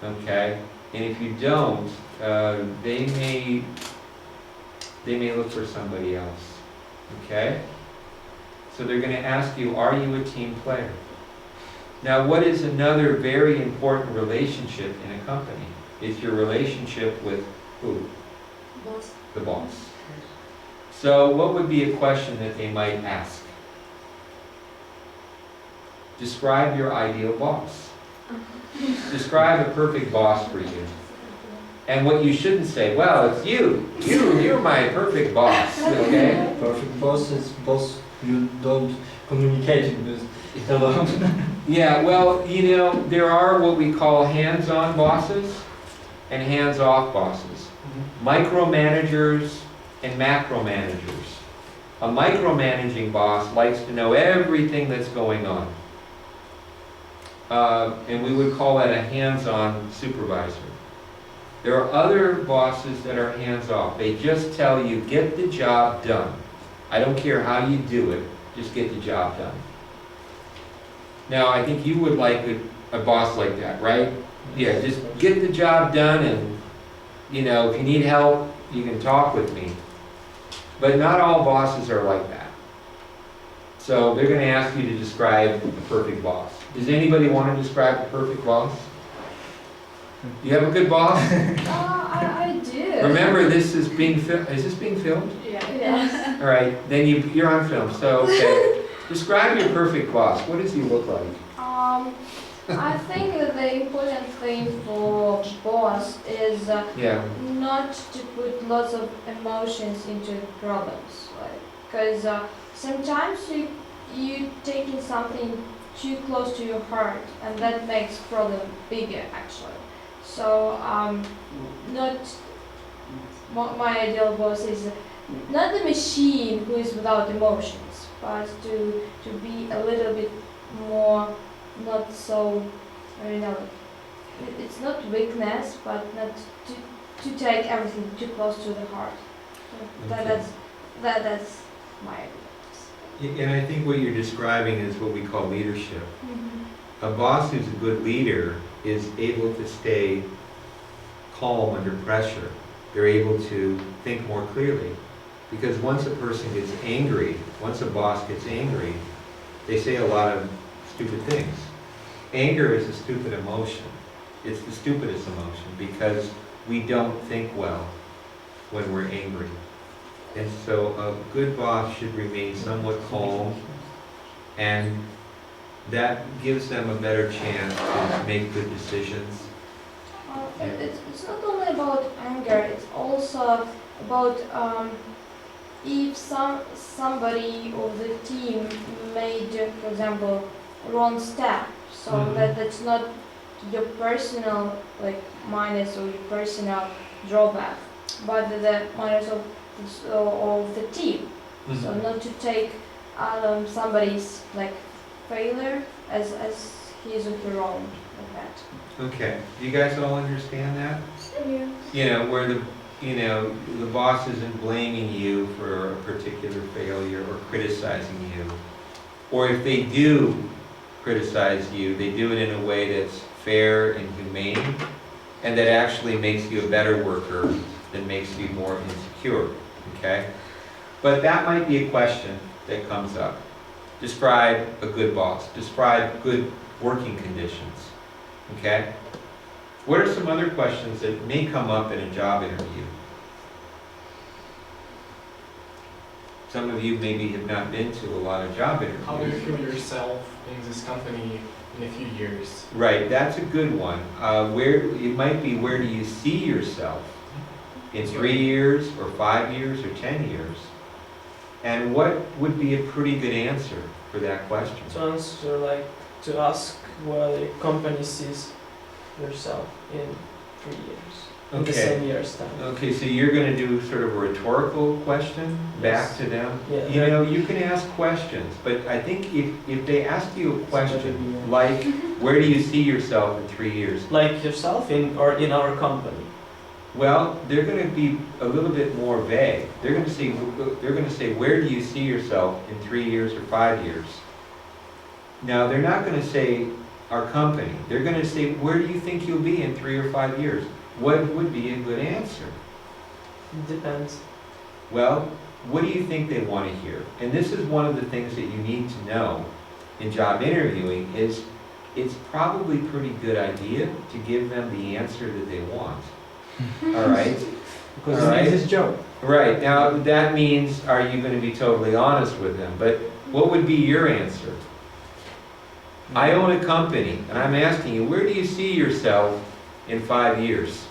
Okay? And if you don't, they may look for somebody else. Okay? So they're going to ask you, are you a team player? Now, what is another very important relationship in a company? It's your relationship with who? Boss. The boss. So what would be a question that they might ask? Describe your ideal boss. Describe a perfect boss for you. And what you shouldn't say, well, it's you. You're my perfect boss, okay? Perfect boss is boss you don't communicate with alone. Yeah, well, you know, there are what we call hands-on bosses and hands-off bosses. Micromanagers and macromanagers. A micromanaging boss likes to know everything that's going on. And we would call that a hands-on supervisor. There are other bosses that are hands-off. They just tell you, get the job done. I don't care how you do it, just get the job done. Now, I think you would like a boss like that, right? Yeah, just get the job done, and, you know, if you need help, you can talk with me. But not all bosses are like that. So they're going to ask you to describe the perfect boss. Does anybody want to describe the perfect boss? You have a good boss? I do. Remember, this is being filmed. Is this being filmed? Yes. All right, then you're on film. So, okay. Describe your perfect boss. What does he look like? I think that the important thing for boss is Yeah. not to put lots of emotions into problems, because sometimes you taking something too close to your heart, and that makes problem bigger actually. So not my ideal boss is not the machine who is without emotions, but to be a little bit more, not so, you know, it's not weakness, but not to take everything too close to the heart. So Okay. that's my idea. And I think what you're describing is what we call leadership. Mm-hmm. A boss who's a good leader is able to stay calm under pressure. They're able to think more clearly. Because once a person gets angry, once a boss gets angry, they say a lot of stupid things. Anger is a stupid emotion. It's the stupidest emotion because we don't think well when we're angry. And so a good boss should remain somewhat calm, and that gives them a better chance to make good decisions. It's not only about anger, it's also about if somebody of the team made, for example, wrong step, so that's not your personal minus or your personal drawback, but the minus of the team. So not to take somebody's failure as his or her own, like that. Okay, you guys all understand that? Yeah. You know, where the boss isn't blaming you for a particular failure or criticizing you. Or if they do criticize you, they do it in a way that's fair and humane, and that actually makes you a better worker than makes you more insecure, okay? But that might be a question that comes up. Describe a good boss. Describe good working conditions, okay? What are some other questions that may come up in a job interview? Some of you maybe have not been to a lot of job interviews. How do you feel yourself in this company in a few years? Right, that's a good one. It might be, where do you see yourself in 3 years or 5 years or 10 years? And what would be a pretty good answer for that question? To answer, to ask where the company sees yourself in 3 years, in the same year's time. Okay, so you're going to do sort of a rhetorical question back Yes. to them? Yeah, You know, you can ask questions, but I think if they ask you a question like, where do you see yourself in 3 years? Like yourself in our company. Well, they're going to be a little bit more vague. They're going to say, where do you see yourself in 3 years or 5 years? Now, they're not going to say our company. They're going to say, where do you think you'll be in 3 or 5 years? What would be a good answer? It depends. Well, what do you think they want to hear? And this is one of the things that you need to know in job interviewing is it's probably a pretty good idea to give them the answer that they want. All right? Because All right. it's his job. Right. Now, that means, are you going to be totally honest with them? But what would be your answer? I own a company, and I'm asking you, where do you see yourself in 5 years?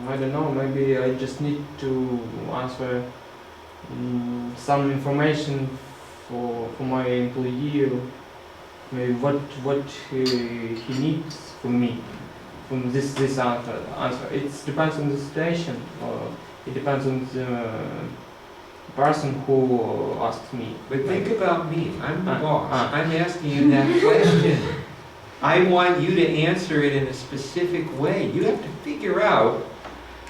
I don't know, maybe I just need to answer some information for my employee, maybe what he needs from me, from this answer. It depends on the situation, or it depends on the person who asks me. But think about me. I'm the boss. I'm asking you that question. I want you to answer it in a specific way. You have to figure out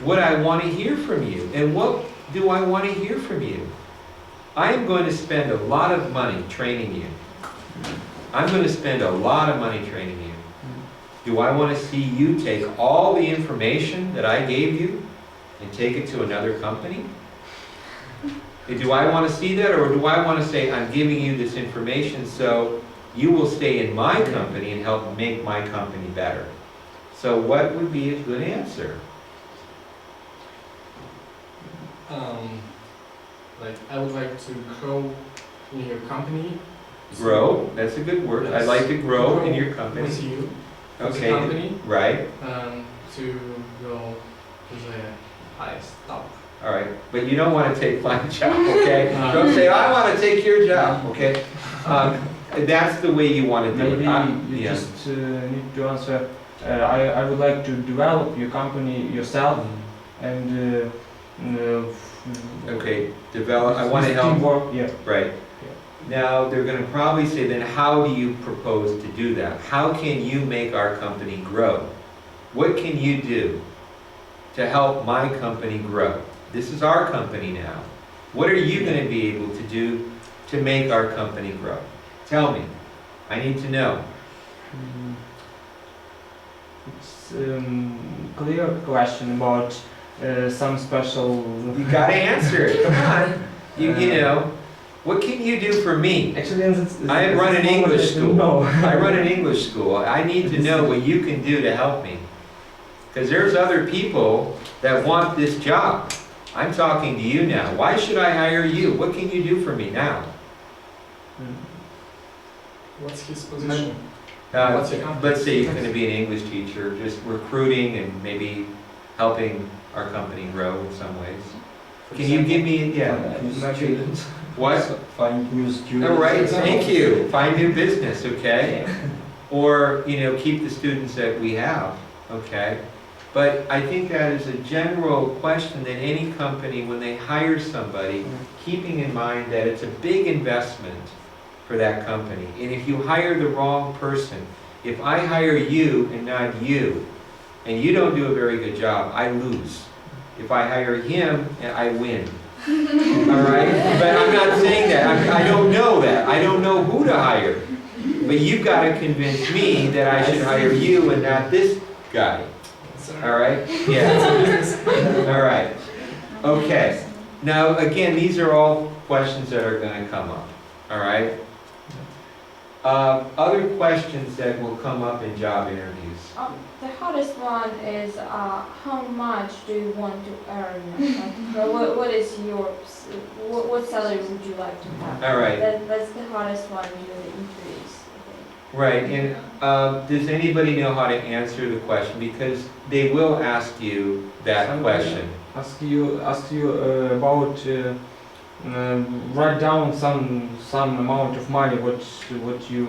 what I want to hear from you. And what do I want to hear from you? I am going to spend a lot of money training you. I'm going to spend a lot of money training you. Do I want to see you take all the information that I gave you and take it to another company? Do I want to see that, or do I want to say, I'm giving you this information so you will stay in my company and help make my company better. So what would be a good answer? Like, I would like to grow in your company. Grow, that's a good word. I'd like to grow in your company. With you, as a Okay, company, right, to go to the highest top. all right. But you don't want to take my job, okay? Don't say, I want to take your job, okay? That's the way you want to do it. Maybe you Yeah. just need to answer. I would like to develop your company yourself and. Okay, develop, I want to with help. teamwork, yeah. Right. Now, they're going to probably say, then how do you propose to do that? How can you make our company grow? What can you do to help my company grow? This is our company now. What are you going to be able to do to make our company grow? Tell me. I need to know. It's clear question about some special. You got to answer it. Come on. You know. What can you do for me? Actually, I run an English school. No. I run an English school. I need to know what you can do to help me. Because there's other people that want this job. I'm talking to you now. Why should I hire you? What can you do for me now? What's his position? Uh, What's your company? let's say you're going to be an English teacher, just recruiting and maybe helping our company grow in some ways. Can you give me, Students. what? Find new students. All right, thank you. Find new business, okay? Or, keep the students that we have, okay? But I think that is a general question that any company, when they hire somebody, keeping in mind that it's a big investment for that company. And if you hire the wrong person, if I hire you and not you, and you don't do a very good job, I lose. If I hire him, I win. All right? But I'm not saying that. I don't know that. I don't know who to hire. But you've got to convince me that I should hire you and not this guy. All right? Yeah. All right. Okay. Now, again, these are all questions that are going to come up. All right? Other questions that will come up in job interviews. The hardest one is how much do you want to earn? What is what salary would you like to have? All right. That's the hardest one in the interviews, I think. Right, and does anybody know how to answer the question? Because they will ask you that question. Ask you about write down some amount of money what you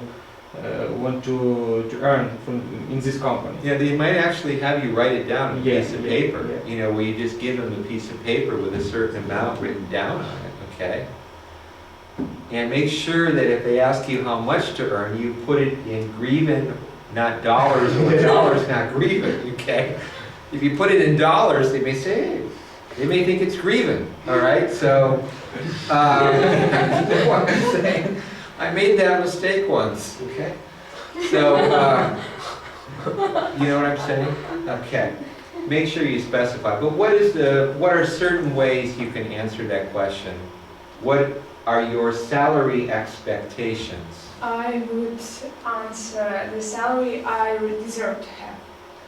want to earn in this company. Yeah, they might actually have you write it down on a piece of paper, yeah. Where you just give them a piece of paper with a certain amount written down on it, okay? And make sure that if they ask you how much to earn, you put it in hryvnia, not dollars, or dollars, not hryvnia, okay? If you put it in dollars, they may say, hey, they may think it's hryvnia, all right? So, what I'm saying, I made that mistake once, okay? So, you know what I'm saying? Okay. Make sure you specify. But what are certain ways you can answer that question? What are your salary expectations? I would answer the salary I deserve to have.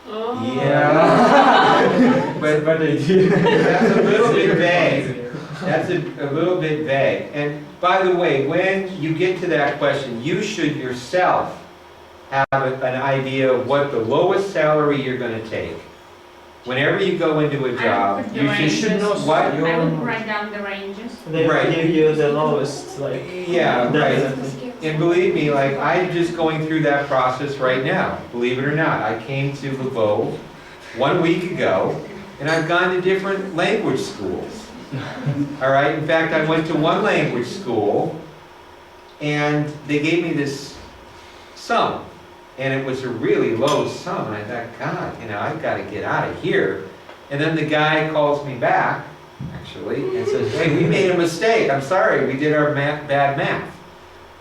Oh. Yeah. But Bad idea. that's a little bit vague. That's a little bit vague. And by the way, when you get to that question, you should yourself have an idea of what the lowest salary you're going to take. Whenever you go into a job, you should know what I would write down the ranges. They Right. give you the lowest, like. Yeah, right. definitely. And believe me, like, I'm just going through that process right now, believe it or not. I came to Lvov 1 week ago, and I've gone to different language schools. All right, in fact, I went to one language school, and they gave me this sum, and it was a really low sum, and I thought, God, I've got to get out of here. And then the guy calls me back, actually, and says, hey, we made a mistake. I'm sorry, we did our bad math.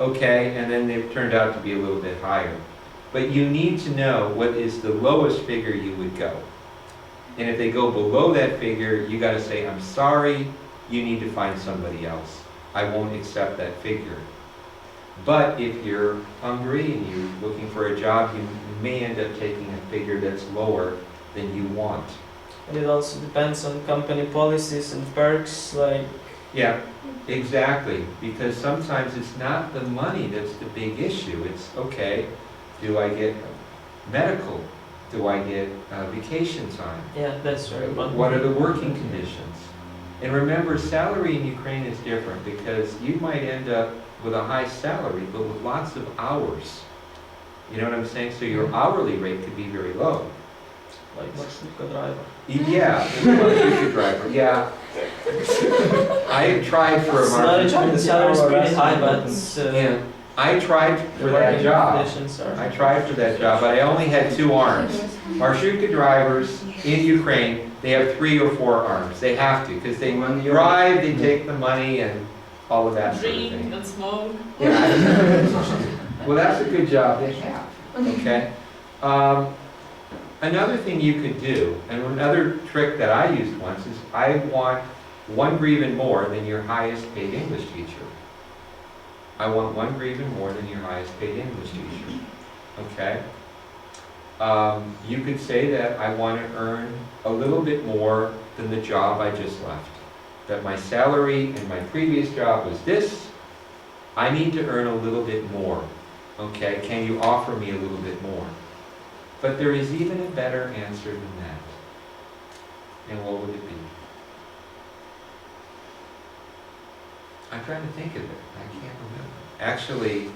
Okay, and then it turned out to be a little bit higher. But you need to know what is the lowest figure you would go. And if they go below that figure, you got to say, I'm sorry, you need to find somebody else. I won't accept that figure. But if you're hungry and you're looking for a job, you may end up taking a figure that's lower than you want. And it also depends on company policies and perks, like... Yeah, exactly. Because sometimes it's not the money that's the big issue. It's, okay, do I get medical? Do I get vacation time? Yeah, that's very important. What are the working conditions? And remember, salary in Ukraine is different because you might end up with a high salary, but with lots of hours. You know what I'm saying? So your hourly rate could be very low. Like marshrutka driver. Yeah, marshrutka driver, yeah. I tried for a marshrutka. The salary is pretty high, but Yeah, I tried for that job. I tried for that job, but I only had 2 arms. Marshrutka drivers in Ukraine, they have 3 or 4 arms. They have to, because they drive, they take the money, and all of that sort of Drink thing. and smoke. Yeah. Well, that's a good job they have. Okay. Another thing you could do, and another trick that I used once, is I want 1 hryvnia more than your highest paid English teacher. I want 1 hryvnia more than your highest paid English teacher. Okay? You could say that I want to earn a little bit more than the job I just left. That my salary in my previous job was this. I need to earn a little bit more. Okay? Can you offer me a little bit more? But there is even a better answer than that. And what would it be? I'm trying to think of it. I can't remember. Actually,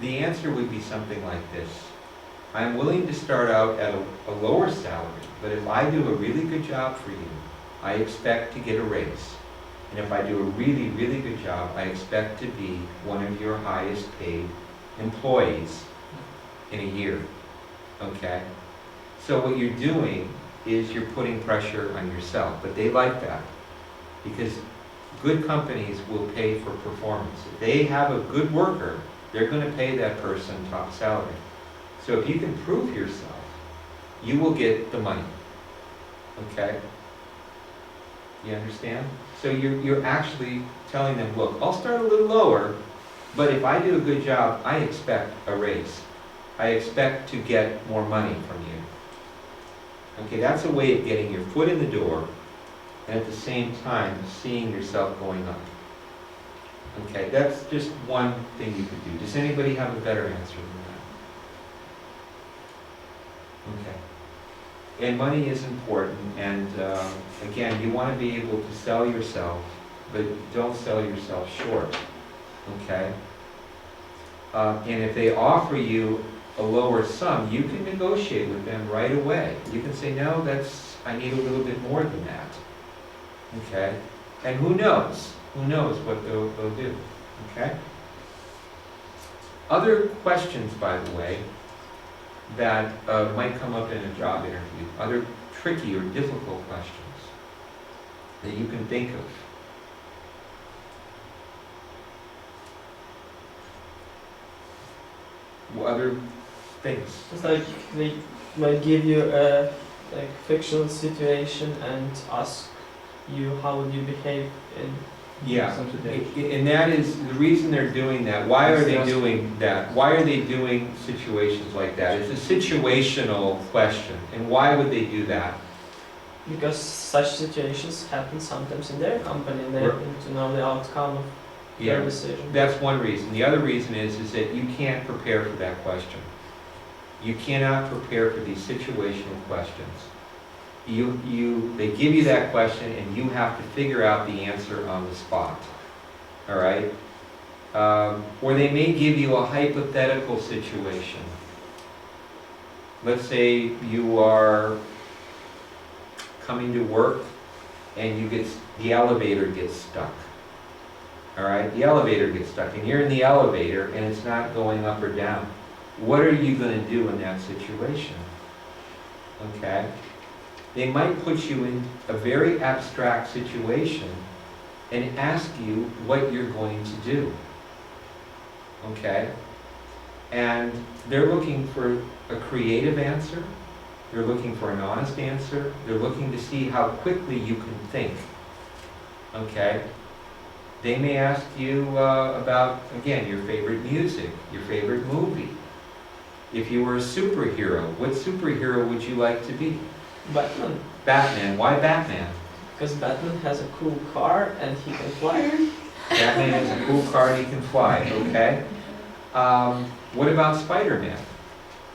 the answer would be something like this. I'm willing to start out at a lower salary, but if I do a really good job for you, I expect to get a raise. And if I do a really, really good job, I expect to be one of your highest paid employees in a year. Okay? So what you're doing is you're putting pressure on yourself, but they like that because good companies will pay for performance. If they have a good worker, they're going to pay that person top salary. So if you can prove yourself, you will get the money. Okay? You understand? So you're actually telling them, look, I'll start a little lower, but if I do a good job, I expect a raise. I expect to get more money from you. Okay, that's a way of getting your foot in the door and at the same time seeing yourself going up. Okay, that's just one thing you could do. Does anybody have a better answer than that? Okay. And money is important, and again, you want to be able to sell yourself, but don't sell yourself short. Okay? And if they offer you a lower sum, you can negotiate with them right away. You can say, no, I need a little bit more than that. Okay? And who knows? Who knows what they'll do? Okay? Other questions, by the way, that might come up in a job interview, other tricky or difficult questions that you can think of. Other things. It's like they might give you a fictional situation and ask you how would you behave in some situation. And that is the reason they're doing that. Why are they doing that? Why are they doing situations like that? It's a situational question. And why would they do that? Because such situations happen sometimes in their company and they need to know the outcome of their decision. That's one reason. The other reason is that you can't prepare for that question. You cannot prepare for these situational questions. They give you that question and you have to figure out the answer on the spot. All right? Or they may give you a hypothetical situation. Let's say you are coming to work and the elevator gets stuck. All right? The elevator gets stuck and you're in the elevator and it's not going up or down. What are you going to do in that situation? Okay? They might put you in a very abstract situation and ask you what you're going to do. Okay? And they're looking for a creative answer. They're looking for an honest answer. They're looking to see how quickly you can think. Okay? They may ask you about, again, your favorite music, your favorite movie. If you were a superhero, what superhero would you like to be? Batman. Batman. Why Batman? Because Batman has a cool car and he can fly. Batman has a cool car and he can fly, okay? What about Spider-Man?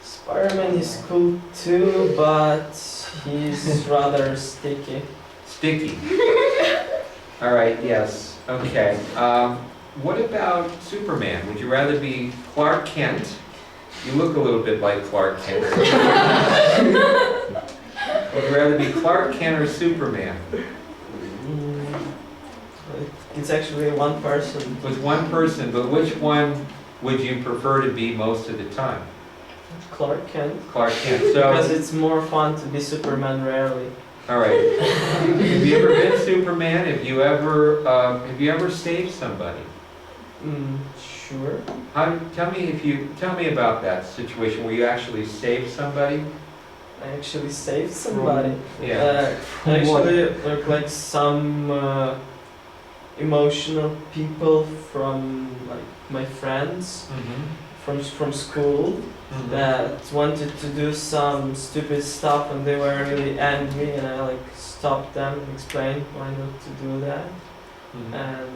Spider-Man is cool too, but he's rather sticky. Sticky. All right, yes, okay. What about Superman? Would you rather be Clark Kent? You look a little bit like Clark Kent. Would you rather be Clark Kent or Superman? It's actually one person. With one person, but which one would you prefer to be most of the time? Clark Kent. Clark Kent. Because So, it's more fun to be Superman rarely. all right. Have you ever been Superman? Have you ever saved somebody? Sure. Tell me about that situation where you actually saved somebody. I actually saved somebody. Yeah. Actually, like some emotional people from like my friends from school that wanted to do some stupid stuff and they were really angry and I like stopped them and explained why not to do that and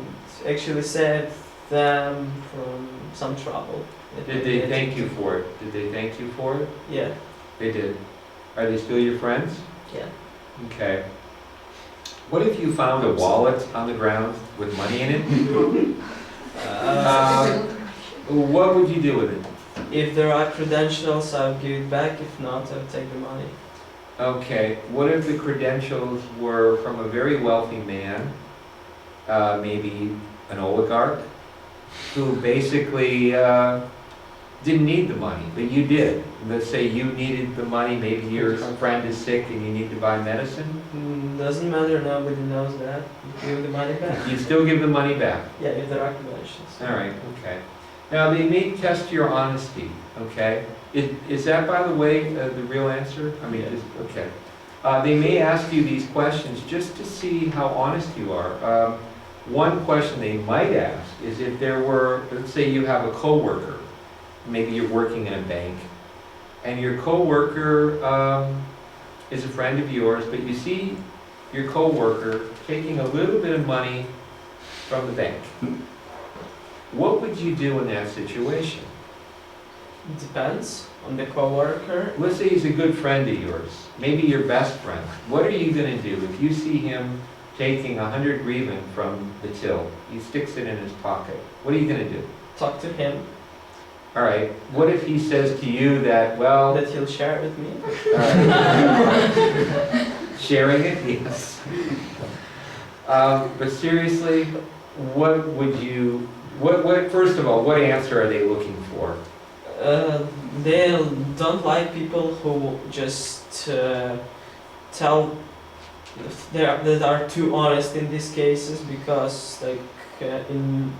actually saved them from some trouble. Did they thank you for it? Did they thank you for it? Yeah. They did. Are they still your friends? Yeah. Okay. What if you found a wallet on the ground with money in it? What would you do with it? If there are credentials, I'll give it back. If not, I'll take the money. Okay. What if the credentials were from a very wealthy man, maybe an oligarch, who basically didn't need the money, but you did? Let's say you needed the money, maybe your friend is sick and you need to buy medicine. Doesn't matter, nobody knows that. You give the money back. You still give the money back? Yeah, if there are credentials. All right, okay. Now, they may test your honesty, okay? Is that, by the way, the real answer? I mean, okay. They may ask you these questions just to see how honest you are. One question they might ask is if there were, let's say you have a coworker, maybe you're working in a bank, and your coworker is a friend of yours, but you see your coworker taking a little bit of money from the bank. What would you do in that situation? It depends on the coworker. Let's say he's a good friend of yours, maybe your best friend. What are you going to do if you see him taking 100 hryvnia from the till? He sticks it in his pocket. What are you going to do? Talk to him. All right. What if he says to you that, well... That he'll share it with me? All right. Sharing it? Yes. But seriously, what would you... First of all, what answer are they looking for? They don't like people who just tell that are too honest in these cases because in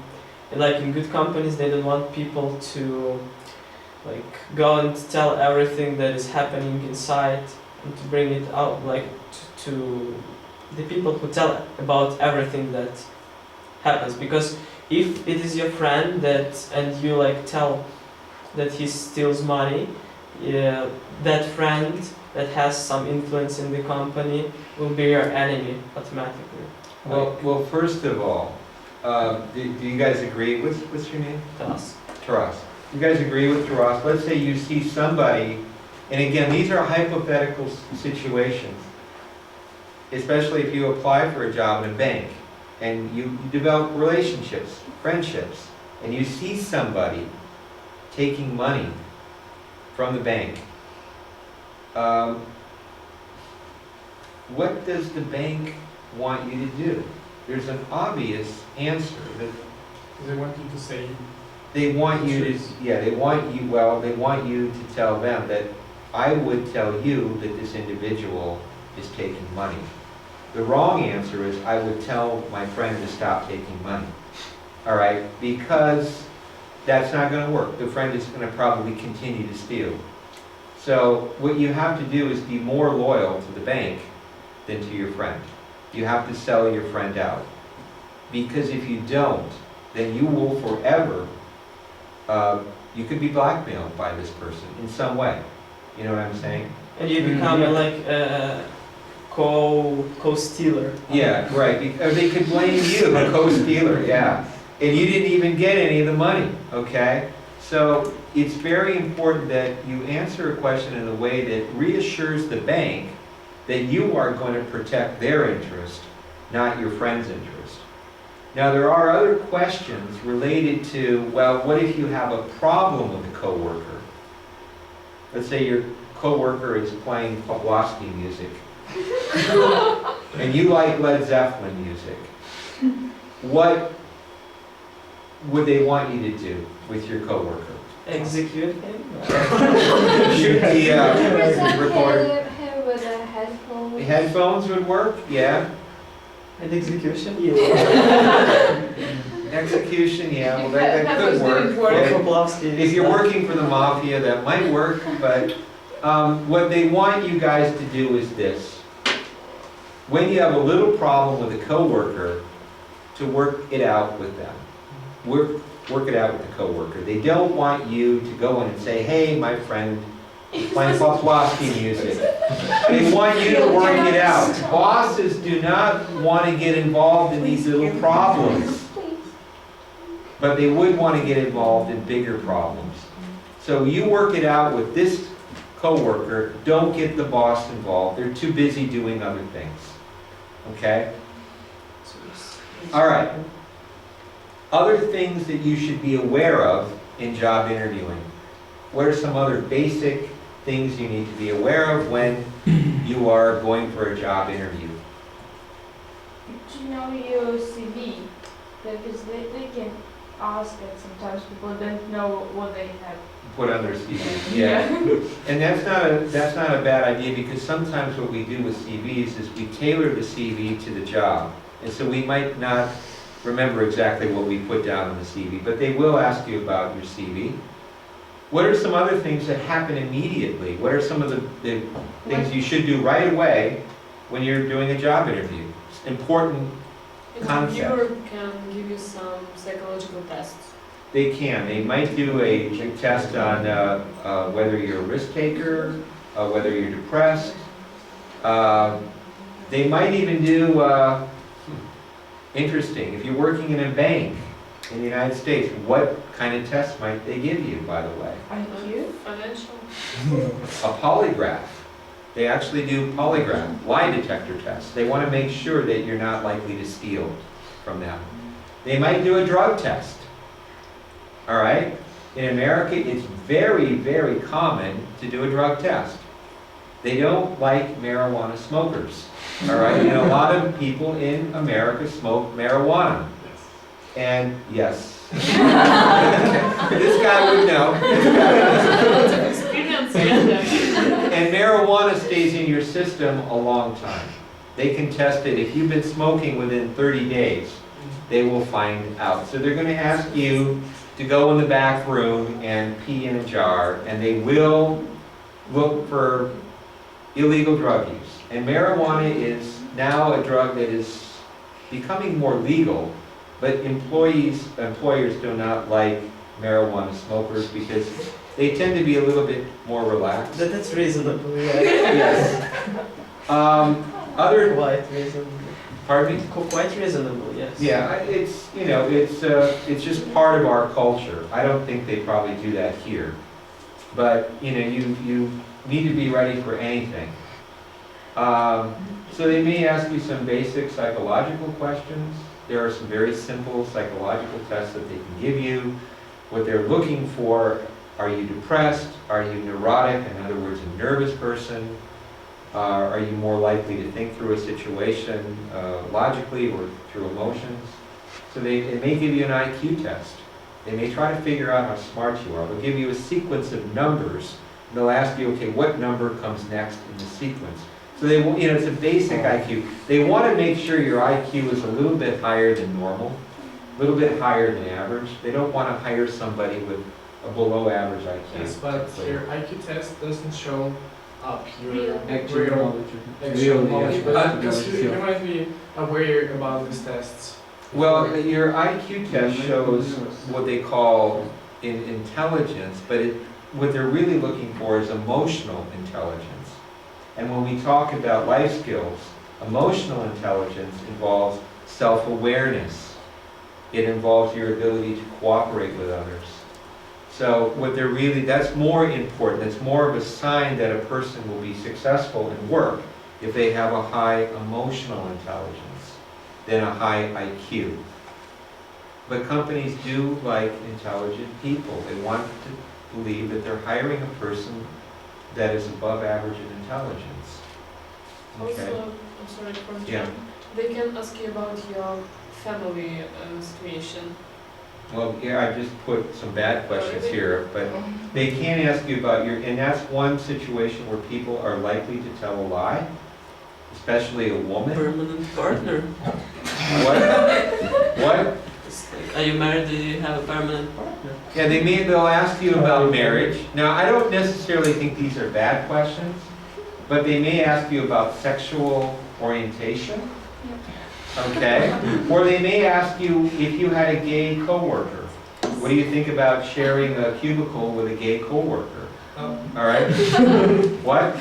good companies they don't want people to like go and tell everything that is happening inside and to bring it out like to the people who tell about everything that happens, because if it is your friend and you like tell that he steals money, that friend that has some influence in the company will be your enemy automatically. Well, first of all, do you guys agree? What's your name? Taras. Taras. You guys agree with Taras? Let's say you see somebody, and again, these are hypothetical situations, especially if you apply for a job in a bank, and you develop relationships, friendships, and you see somebody taking money from the bank. What does the bank want you to do? There's an obvious answer. They want you to say. They want you to, they want you to tell them that I would tell you that this individual is taking money. The wrong answer is I would tell my friend to stop taking money. All right, because that's not going to work. The friend is going to probably continue to steal. So what you have to do is be more loyal to the bank than to your friend. You have to sell your friend out. Because if you don't, then you will forever, you could be blackmailed by this person in some way. You know what I'm saying? And you become like a co-stealer. Yeah, right. Or they could blame you, the co-stealer, yeah. And you didn't even get any of the money, okay? So it's very important that you answer a question in a way that reassures the bank that you are going to protect their interest, not your friend's interest. Now there are other questions related to, well, what if you have a problem with a coworker? Let's say your coworker is playing Pawlowski music, and you like Led Zeppelin music. What would they want you to do with your coworker? Execute him. Shoot the recorder. Him with a headphone. Headphones would work, yeah. And execution? Execution, yeah, well, that could Headphones work. didn't work. Yeah. If you're working for the mafia, that might work, but what they want you guys to do is this. When you have a little problem with a coworker, to work it out with them. Work it out with the coworker. They don't want you to go in and say, hey, my friend, playing Pawlowski music. They want you to work it out. Bosses do not want to get involved in these little problems, but they would want to get involved in bigger problems. So you work it out with this coworker. Don't get the boss involved. They're too busy doing other things. Okay? All right. Other things that you should be aware of in job interviewing. What are some other basic things you need to be aware of when you are going for a job interview? Do you know your CV? Because they can ask it. Sometimes people don't know what they have. Put on their CV. Yeah. And that's not a bad idea, because sometimes what we do with CVs is we tailor the CV to the job. And so we might not remember exactly what we put down on the CV, but they will ask you about your CV. What are some other things that happen immediately? What are some of the things you should do right away when you're doing a job interview? Important concept. Interviewer can give you some psychological tests. They can. They might do a test on whether you're a risk taker, whether you're depressed. They might even do, interesting, if you're working in a bank in the United States, what kind of tests might they give you, by the way? IQ? Financial. A polygraph. They actually do polygraph, lie detector tests. They want to make sure that you're not likely to steal from them. They might do a drug test. All right? In America, it's very, very common to do a drug test. They don't like marijuana smokers. All right? And a lot of people in America smoke marijuana. And yes. This guy would know. Lots of experience, yeah. And marijuana stays in your system a long time. They can test it. If you've been smoking within 30 days, they will find out. So they're going to ask you to go in the back room and pee in a jar, and they will look for illegal drug use. And marijuana is now a drug that is becoming more legal, but employers do not like marijuana smokers because they tend to be a little bit more relaxed. That's reasonable, yeah. Yes. Other, Quite reasonable. pardon me? Quite reasonable, yes. Yeah, it's, you know, it's just part of our culture. I don't think they probably do that here. But, you know, you need to be ready for anything. So they may ask you some basic psychological questions. There are some very simple psychological tests that they can give you. What they're looking for, are you depressed? Are you neurotic? In other words, a nervous person? Are you more likely to think through a situation logically or through emotions? So it may give you an IQ test. They may try to figure out how smart you are. They'll give you a sequence of numbers, and they'll ask you, okay, what number comes next in the sequence? So they, you know, it's a basic IQ. They want to make sure your IQ is a little bit higher than normal, a little bit higher than average. They don't want to hire somebody with a below average IQ. Yes, but your IQ test doesn't show up your Actual real knowledge. actual Real, knowledge, yeah. but because you might be aware about these tests. Well, your IQ test shows what they call intelligence, but what they're really looking for is emotional intelligence. And when we talk about life skills, emotional intelligence involves self-awareness. It involves your ability to cooperate with others. So what they're really, that's more important. That's more of a sign that a person will be successful in work if they have a high emotional intelligence than a high IQ. But companies do like intelligent people. They want to believe that they're hiring a person that is above average in intelligence. Okay. Also, I'm sorry for Yeah. they can ask you about your family situation. Well, yeah, I just put some bad questions here, but they can't ask you about and that's one situation where people are likely to tell a lie, especially a woman. Permanent partner. What? What? It's like, are you married? Do you have a permanent partner? Yeah, they'll ask you about marriage. Now, I don't necessarily think these are bad questions, but they may ask you about sexual orientation. Okay? Or they may ask you if you had a gay coworker. What do you think about sharing a cubicle with a gay coworker? All right? What?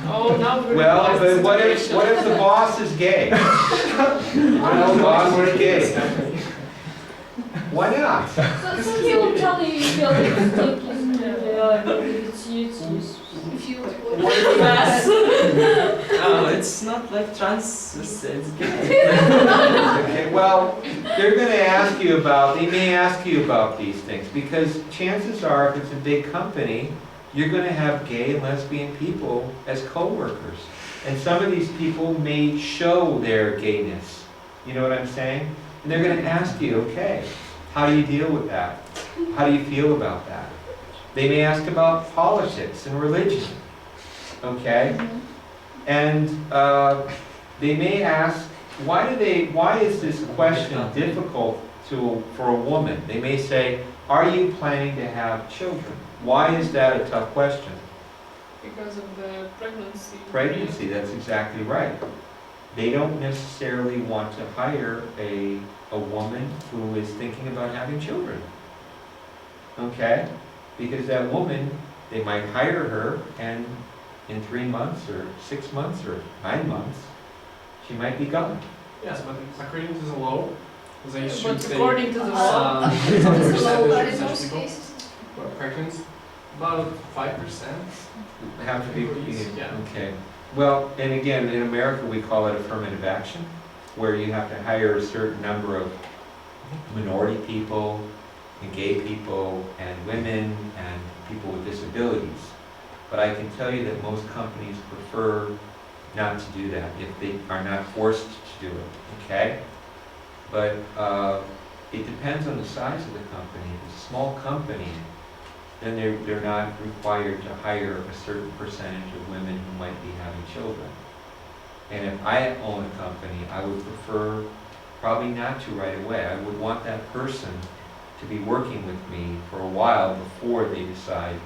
Oh, now we're Well, but what if the boss is gay? Well, the boss is gay. Why not? So he will tell you if your lipstick is if it's used. If you Yes. No, it's not like trans. It's gay. Okay, well, they may ask you about these things, because chances are, if it's a big company, you're going to have gay and lesbian people as co-workers. And some of these people may show their gayness. You know what I'm saying? And they're going to ask you, okay, how do you deal with that? How do you feel about that? They may ask about politics and religion. Okay? And they may ask, why is this question difficult for a woman? They may say, are you planning to have children? Why is that a tough question? Because of the pregnancy. Pregnancy, that's exactly right. They don't necessarily want to hire a woman who is thinking about having children. Okay? Because that woman, they might hire her, and in 3 months or 6 months or 9 months, she might be gone. Yes, but according to the law, they should But take according to the law, It's low, but percentage in of most people cases, who are pregnant, about 5%. Have to be, Yeah. okay. Well, and again, in America, we call it affirmative action, where you have to hire a certain number of minority people, and gay people, and women, and people with disabilities. But I can tell you that most companies prefer not to do that if they are not forced to do it, okay? But it depends on the size of the company. If it's a small company, then they're not required to hire a certain percentage of women who might be having children. And if I own a company, I would prefer probably not to right away. I would want that person to be working with me for a while before they decide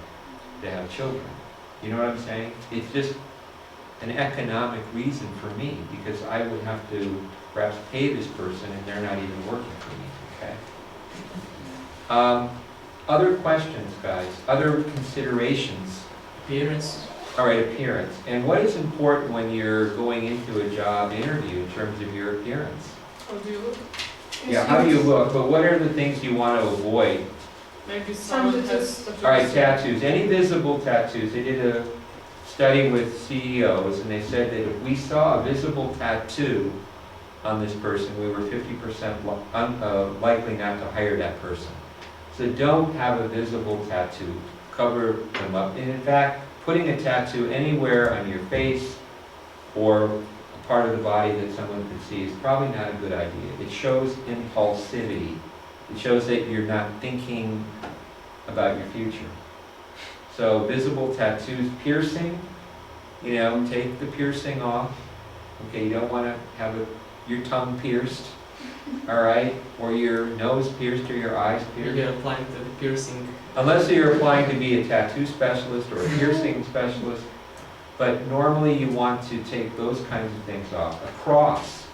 to have children. You know what I'm saying? It's just an economic reason for me, because I would have to perhaps pay this person and they're not even working for me, okay? Other questions, guys? Other considerations? Appearance. All right, appearance. And what is important when you're going into a job interview in terms of your appearance? how do you look? Yeah, how do you look? But what are the things you want to avoid? Maybe someone has All right, tattoos. Any visible tattoos? They did a study with CEOs, and they said that if we saw a visible tattoo on this person, we were 50% likely not to hire that person. So don't have a visible tattoo. Cover them up. And in fact, putting a tattoo anywhere on your face or a part of the body that someone could see is probably not a good idea. It shows impulsivity. It shows that you're not thinking about your future. So visible tattoos, piercing, you know, take the piercing off. Okay, you don't want to have your tongue pierced, all right? Or your nose pierced or your eyes pierced. You're applying the piercing. Unless you're applying to be a tattoo specialist or a piercing specialist. But normally you want to take those kinds of things off. A cross,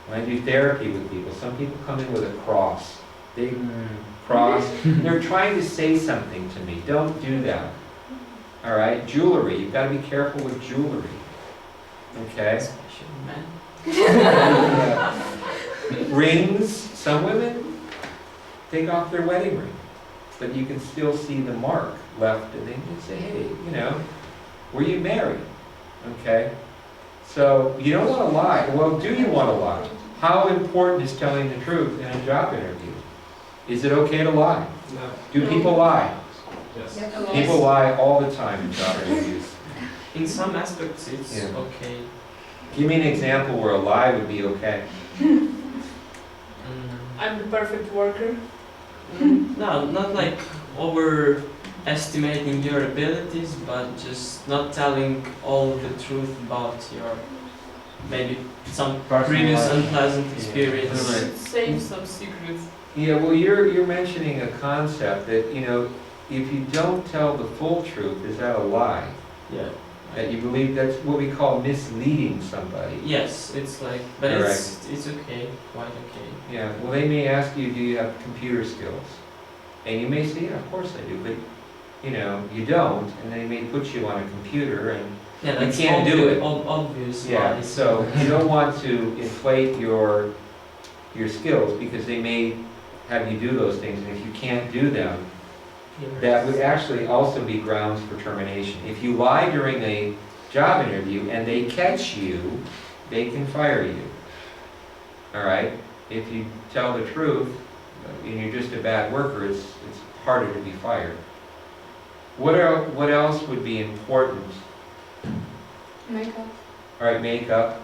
When I do therapy with people, some people come in with a cross, big cross. They're trying to say something to me. Don't do that. All right? Jewelry, you've got to be careful with jewelry. Okay? Especially men. Rings, some women take off their wedding ring, but you can still see the mark left, and they can say, hey, you know, were you married? Okay? So you don't want to lie. Well, do you want to lie? How important is telling the truth in a job interview? Is it okay to lie? No. Do people lie? Yes. People lie all the time in job interviews. In some aspects, it's Yeah. okay. Give me an example where a lie would be okay. I'm the perfect worker. No, not like overestimating your abilities, but just not telling all the truth about your maybe some previous unpleasant experience. Save some secrets. Yeah, well, you're mentioning a concept that, you know, if you don't tell the full truth, is that a lie? Yeah. That you believe that's what we call misleading somebody. Yes, it's like, but Correct. it's okay, quite okay. Yeah, well, they may ask you, do you have computer skills? And you may say, yeah, of course I do, but, you know, you don't, and they may put you on a computer and Yeah, you that's can't do it. Obvious. Yeah, lies. so you don't want to inflate your skills because they may have you do those things, and if you can't do them, that would actually also be grounds for termination. If you lie during a job interview and they catch you, they can fire you. All right? If you tell the truth and you're just a bad worker, it's harder to be fired. What else would be important? Makeup. All right, makeup.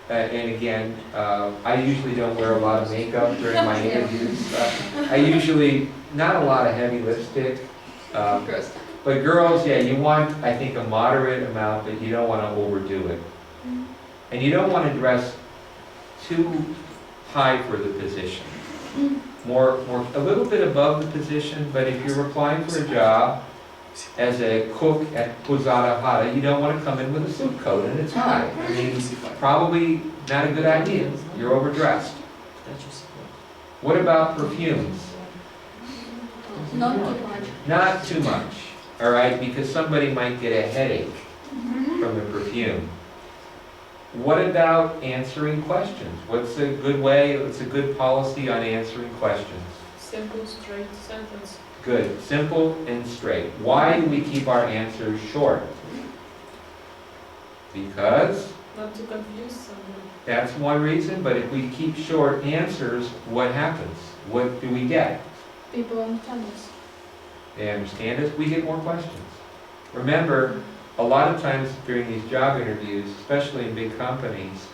And again, I usually don't wear a lot of makeup during my interviews. I usually, not a lot of heavy lipstick. Gross. But girls, yeah, you want, I think, a moderate amount, but you don't want to overdo it. And you don't want to dress too high for the position. More, a little bit above the position, but if you're applying for a job as a cook at Posada Hada, you don't want to come in with a suit coat and a tie. I mean, probably not a good idea. You're overdressed. What about perfumes? Not too much. Not too much, all right, because somebody might get a headache from the perfume. What about answering questions? What's a good way, what's a good policy on answering questions? Simple, straight sentence. Good, simple and straight. Why do we keep our answers short? Because? Not to confuse someone. That's one reason, but if we keep short answers, what happens? What do we get? People understand us. They understand us, we get more questions. Remember, a lot of times during these job interviews, especially in big companies,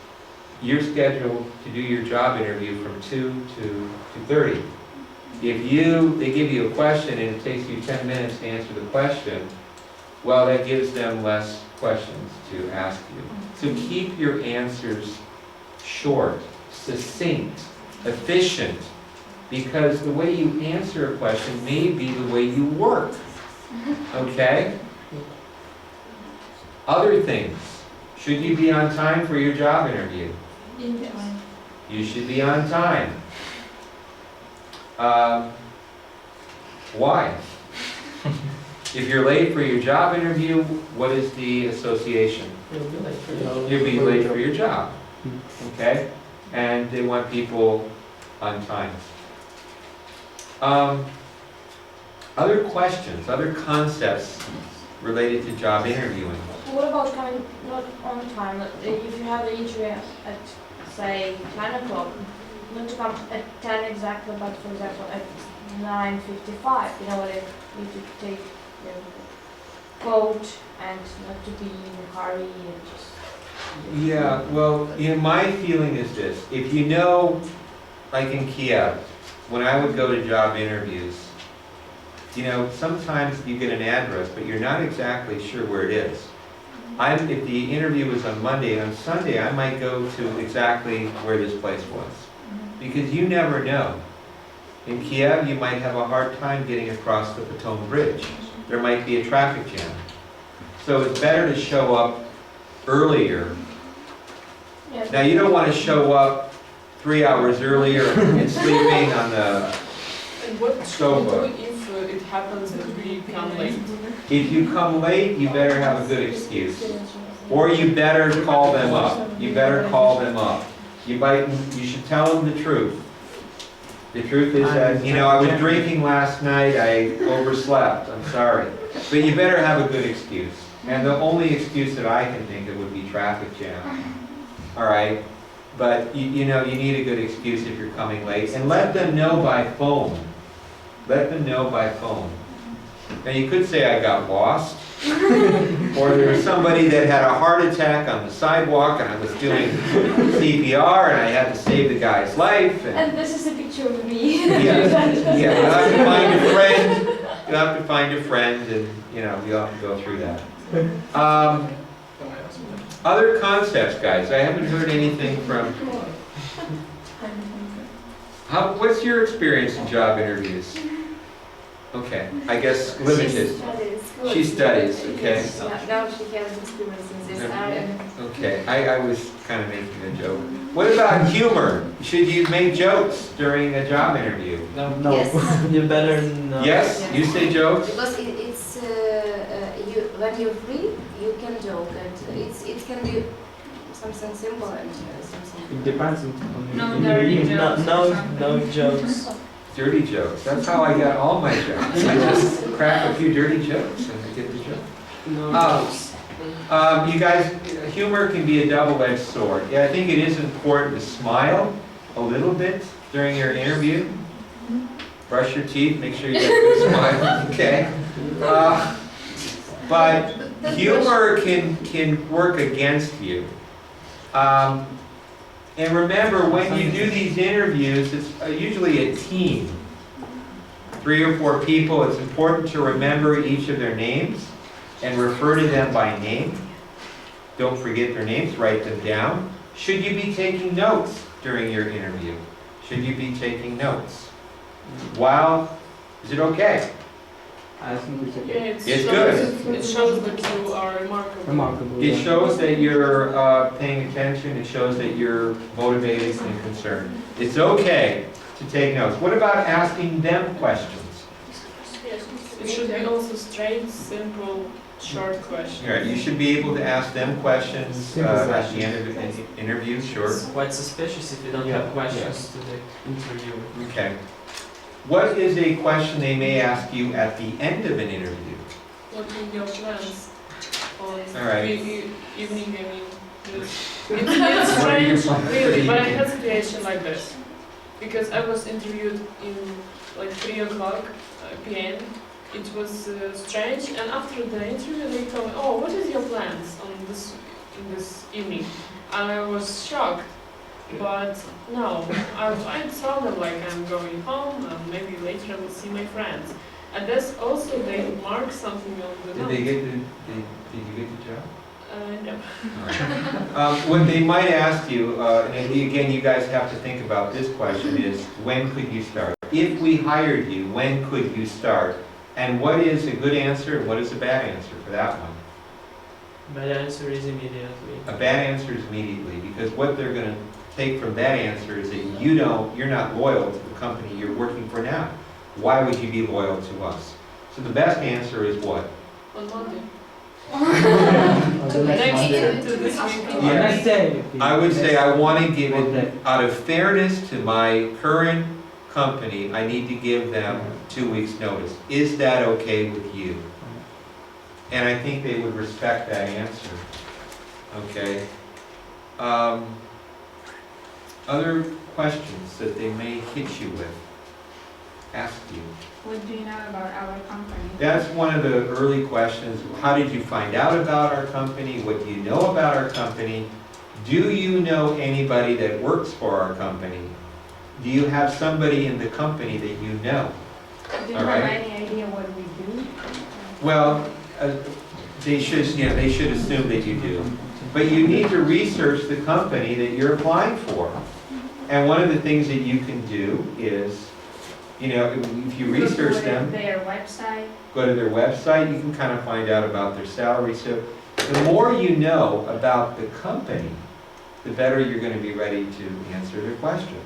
you're scheduled to do your job interview from 2 to 2:30. If they give you a question and it takes you 10 minutes to answer the question, well, that gives them less questions to ask you. So keep your answers short, succinct, efficient, because the way you answer a question may be the way you work. Okay? Other things. Should you be on time for your job interview? Yes. You should be on time. Why? If you're late for your job interview, what is the association? You'll be late for your You'll be late for your job. Okay? And they want people on time. Other questions, other concepts related to job interviewing. What about coming not on time? If you have the interview at, say, 10 o'clock, not to come at 10 exactly, but for example at 9:55, you know, what, you need to take your coat and not to be in a hurry and just... Yeah, well, my feeling is this. If you know, like in Kiev, when I would go to job interviews, sometimes you get an address, but you're not exactly sure where it is. If the interview was on Monday, on Sunday I might go to exactly where this place was. Because you never know. In Kiev, you might have a hard time getting across the Potomac Bridge. There might be a traffic jam. So it's better to show up earlier. Yes. Now, you don't want to show up 3 hours earlier and sleeping on the And what should sofa. we do if it happens that we come late? If you come late, you better have a good excuse. Or you better call them up. You better call them up. You should tell them the truth. The truth is that, you know, I was drinking last night, I overslept, I'm sorry. But you better have a good excuse. And the only excuse that I can think of would be traffic jam. All right? But you know, you need a good excuse if you're coming late. And let them know by phone. Let them know by phone. Now you could say I got lost. Or there was somebody that had a heart attack on the sidewalk and I was doing CPR and I had to save the guy's life. And this is a picture of me. Yeah, you'll have to find a friend. You'll have to find a friend and, you know, you'll have to go through that. Other concepts, guys. I haven't heard anything from... What's your experience in job interviews? Okay, I guess limited. She studies, okay. Now she has experience in this area. Okay, I was kind of making a joke. What about humor? Should you make jokes during a job interview? No. Yes. You better not. Yes? You say jokes? Because it's when you're free, you can joke, and it can be something simple and something. It depends on No dirty jokes. No jokes. Dirty jokes. That's how I got all my jokes. I just crack a few dirty jokes and I get the joke. You guys, humor can be a double-edged sword. Yeah, I think it is important to smile a little bit during your interview. Brush your teeth, make sure you get a good smile, okay? But humor can work against you. And remember, when you do these interviews, it's usually a team. 3 or 4 people. It's important to remember each of their names and refer to them by name. Don't forget their names, write them down. Should you be taking notes during your interview? Should you be taking notes? Is it okay? I think it's Yeah, okay. It's good. It shows that you are remarkable. It shows that you're paying attention. It shows that you're motivated and concerned. It's okay to take notes. What about asking them questions? It should be also straight, simple, short questions. All right, you should be able to ask them questions at the end of the interview, sure. It's quite suspicious if you don't have questions to the interview. Okay. What is a question they may ask you at the end of an interview? What are your plans on All right. evening? I mean, it's strange, really, but I had a situation like this. Because I was interviewed in like 3 o'clock p.m. It was strange, and after the interview they told me, "Oh, what is your plans on in this evening?" And I was shocked. But no, I told them like I'm going home and maybe later I will see my friends. And that's also they mark something on the note. Did you get the job? No. What they might ask you, and again you guys have to think about this question, is when could you start? If we hired you, when could you start? And what is a good answer and what is a bad answer for that one? Bad answer is immediately. A bad answer is immediately, because what they're going to take from that answer is that you're not loyal to the company you're working for now. Why would you be loyal to us? So the best answer is what? On Monday. The next Next to this week. Yes. day. I would say I want to give it, out of fairness to my current company, I need to give them 2 weeks' notice. Is that okay with you? And I think they would respect that answer. Okay. Other questions that they may hit you with, ask you. What do you know about our company? That's one of the early questions. How did you find out about our company? What do you know about our company? Do you know anybody that works for our company? Do you have somebody in the company that you know? Do you All have right. any idea what we do? Well, they should assume that you do. But you need to research the company that you're applying for. And one of the things that you can do is, if you research them, Their website. go to their website, you can kind of find out about their salary. So the more you know about the company the better you're going to be ready to answer their questions.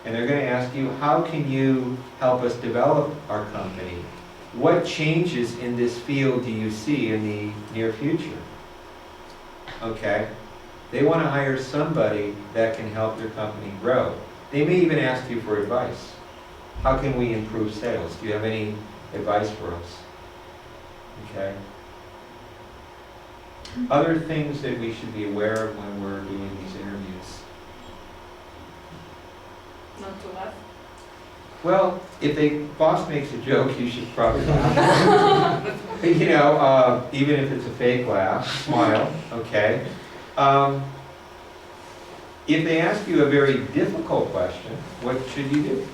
And they're going to ask you, how can you help us develop our company? What changes in this field do you see in the near future? Okay? They want to hire somebody that can help their company grow. They may even ask you for advice. How can we improve sales? Do you have any advice for us? Okay? Other things that we should be aware of when we're doing these interviews. Not to laugh. Well, if a boss makes a joke, you should probably laugh. You know, even if it's a fake laugh, smile, okay? If they ask you a very difficult question, what should you do?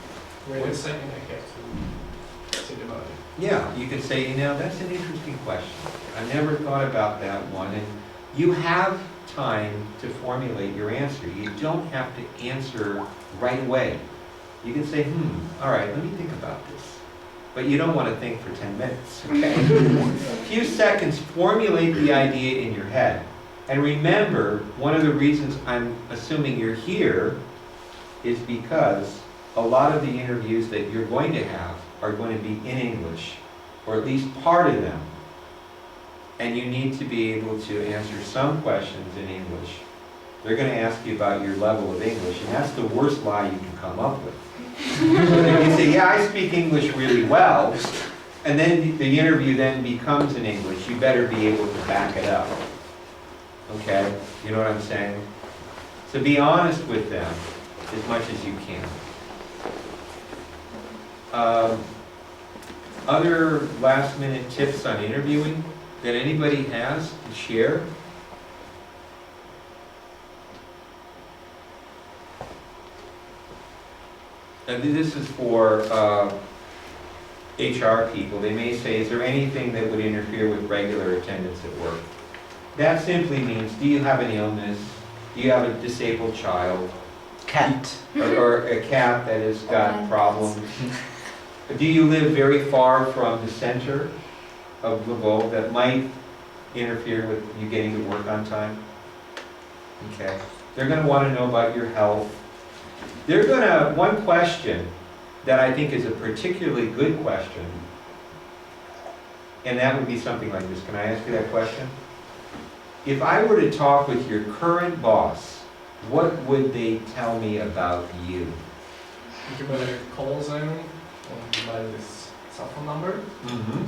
Wait a second, I have to think about it. Yeah, you could say, you know, that's an interesting question. I never thought about that one. And you have time to formulate your answer. You don't have to answer right away. You can say, all right, let me think about this. But you don't want to think for 10 minutes, okay? A few seconds, formulate the idea in your head. And remember, one of the reasons I'm assuming you're here is because a lot of the interviews that you're going to have are going to be in English, or at least part of them. And you need to be able to answer some questions in English. They're going to ask you about your level of English, and that's the worst lie you can come up with. If you say, yeah, I speak English really well, and then the interview then becomes in English, you better be able to back it up. Okay? You know what I'm saying? So be honest with them as much as you can. Other last minute tips on interviewing that anybody has to share? And this is for HR people. They may say, is there anything that would interfere with regular attendance at work? That simply means, do you have an illness? Do you have a disabled child? Cat. Or a cat that has got problems? Do you live very far from the center of Lvov that might interfere with you getting to work on time? Okay. They're going to want to know about your health. They're going to, one question that I think is a particularly good question, and that would be something like this. Can I ask you that question? If I were to talk with your current boss, what would they tell me about you? You better call them by this cell phone number,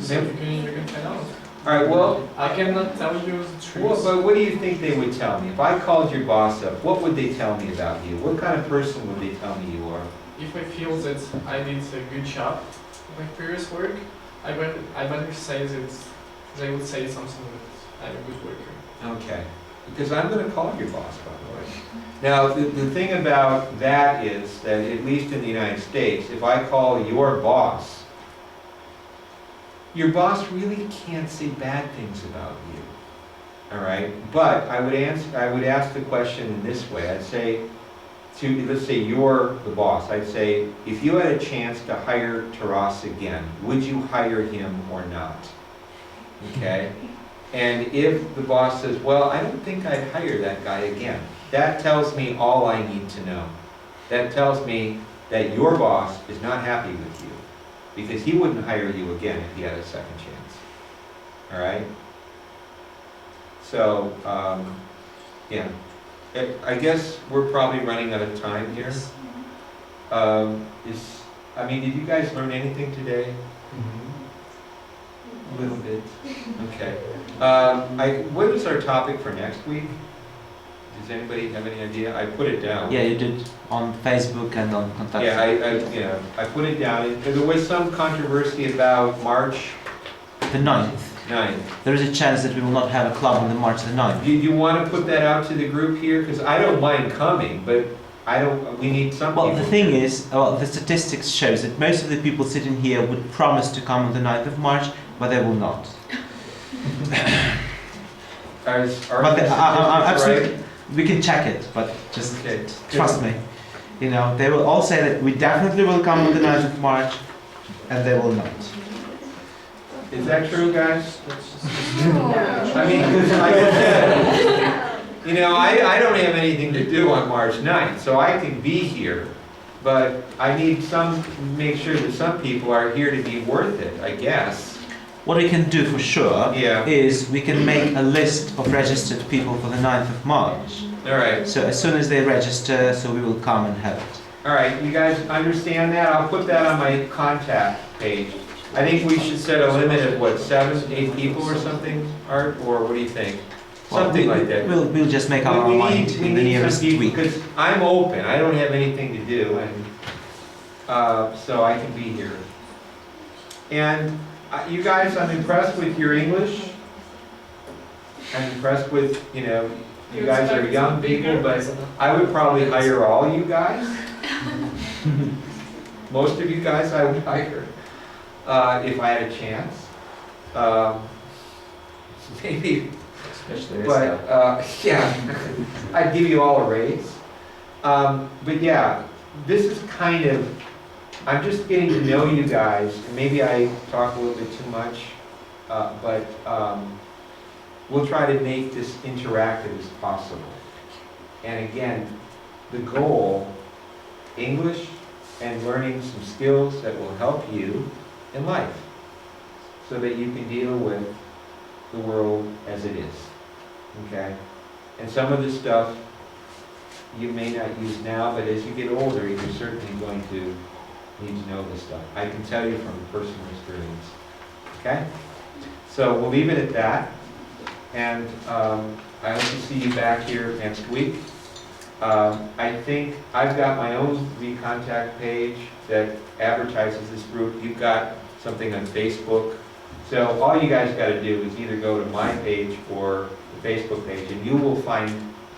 so you can find out. All right, well, I cannot tell you the truth. well, but what do you think they would tell me? If I called your boss up, what would they tell me about you? What kind of person would they tell me you are? If I feel that I did a good job in my previous work, I better say that they would say something that I'm a good worker. Okay, because I'm going to call your boss, by the way. Now, the thing about that is that, at least in the United States, if I call your boss really can't say bad things about you. All right? But I would ask the question in this way. I'd say, let's say you're the boss. I'd say, if you had a chance to hire Taras again, would you hire him or not? Okay? And if the boss says, well, I don't think I'd hire that guy again, that tells me all I need to know. That tells me that your boss is not happy with you, because he wouldn't hire you again if he had a second chance. All right? So, yeah. I guess we're probably running out of time here. Did you guys learn anything today? A little bit. Okay. What is our topic for next week? Does anybody have any idea? I put it down. Yeah, you did on Facebook and on contact. Yeah, I put it down. There was some controversy about March The 9th. 9th. There is a chance that we will not have a club on the March the 9th. Do you want to put that out to the group here? Because I don't mind coming, but we need some Well, people. the thing is, the statistics shows that most of the people sitting here would promise to come on the 9th of March, but they will not. Are But the I'm statistics absolutely, right? we can check it, but just Okay. trust me. You know, they will all say that we definitely will come on the 9th of March, and they will not. Is that true, guys? I mean, like I said, You know, I don't have anything to do on March 9th, so I can be here, but I need make sure that some people are here to be worth it, I guess. What we can do for sure Yeah. is we can make a list of registered people for the 9th of March. All right. So as soon as they register, so we will come and have it. All right, you guys understand that? I'll put that on my contact page. I think we should set a limit of what, 7, 8 people or something, Art? Or what do you think? Something like that. We'll just make up our mind in the nearest week. Because I'm open, I don't have anything to do, and so I can be here. And you guys, I'm impressed with your English. I'm impressed with, you know, you guys are young people, but I would probably hire all you guys. Most of you guys I would hire if I had a chance. Maybe. But, yeah, I'd give you all a raise. But yeah, this is kind of, I'm just getting to know you guys. Maybe I talk a little bit too much, but we'll try to make this interactive as possible. And again, the goal, English and learning some skills that will help you in life so that you can deal with the world as it is. Okay? And some of this stuff you may not use now, but as you get older, you're certainly going to need to know this stuff. I can tell you from personal experience. Okay? So we'll leave it at that. And I hope to see you back here next week. I think I've got my own recontact page that advertises this group. You've got something on Facebook. So all you guys got to do is either go to my page or the Facebook page, and you will find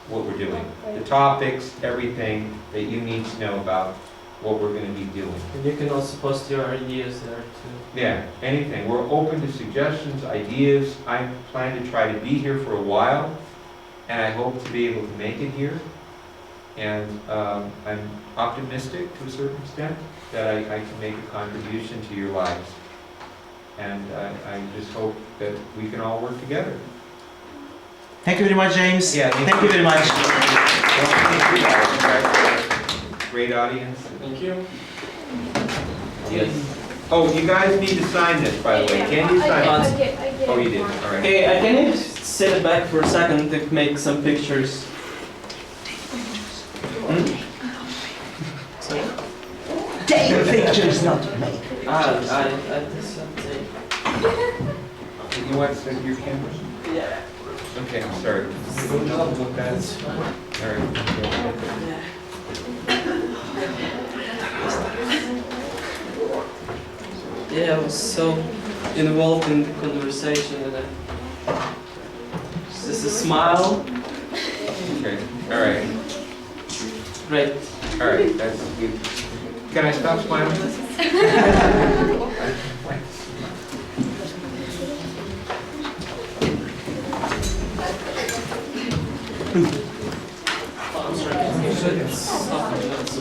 what we're doing. The topics, everything that you need to know about what we're going to be doing. And you can also post your ideas there too. Yeah, anything. We're open to suggestions, ideas. I plan to try to be here for a while, and I hope to be able to make it here. And I'm optimistic to a certain extent that I can make a contribution to your lives. And I just hope that we can all work together. Thank you very much, James. Yeah, thank you very much. Great audience. Thank you. Yes. Oh, you guys need to sign this, by the way. Can you sign it? Oh, you did. All right. Hey, can you sit back for a second to make some pictures? Take pictures, not make. I just take. You want to set your camera? Yeah. Okay, I'm sorry. Look at it. All right. Yeah, I was so involved in the conversation and just a smile. Okay, all right. Great. All right, that's good. Can I stop smiling? I'm sorry.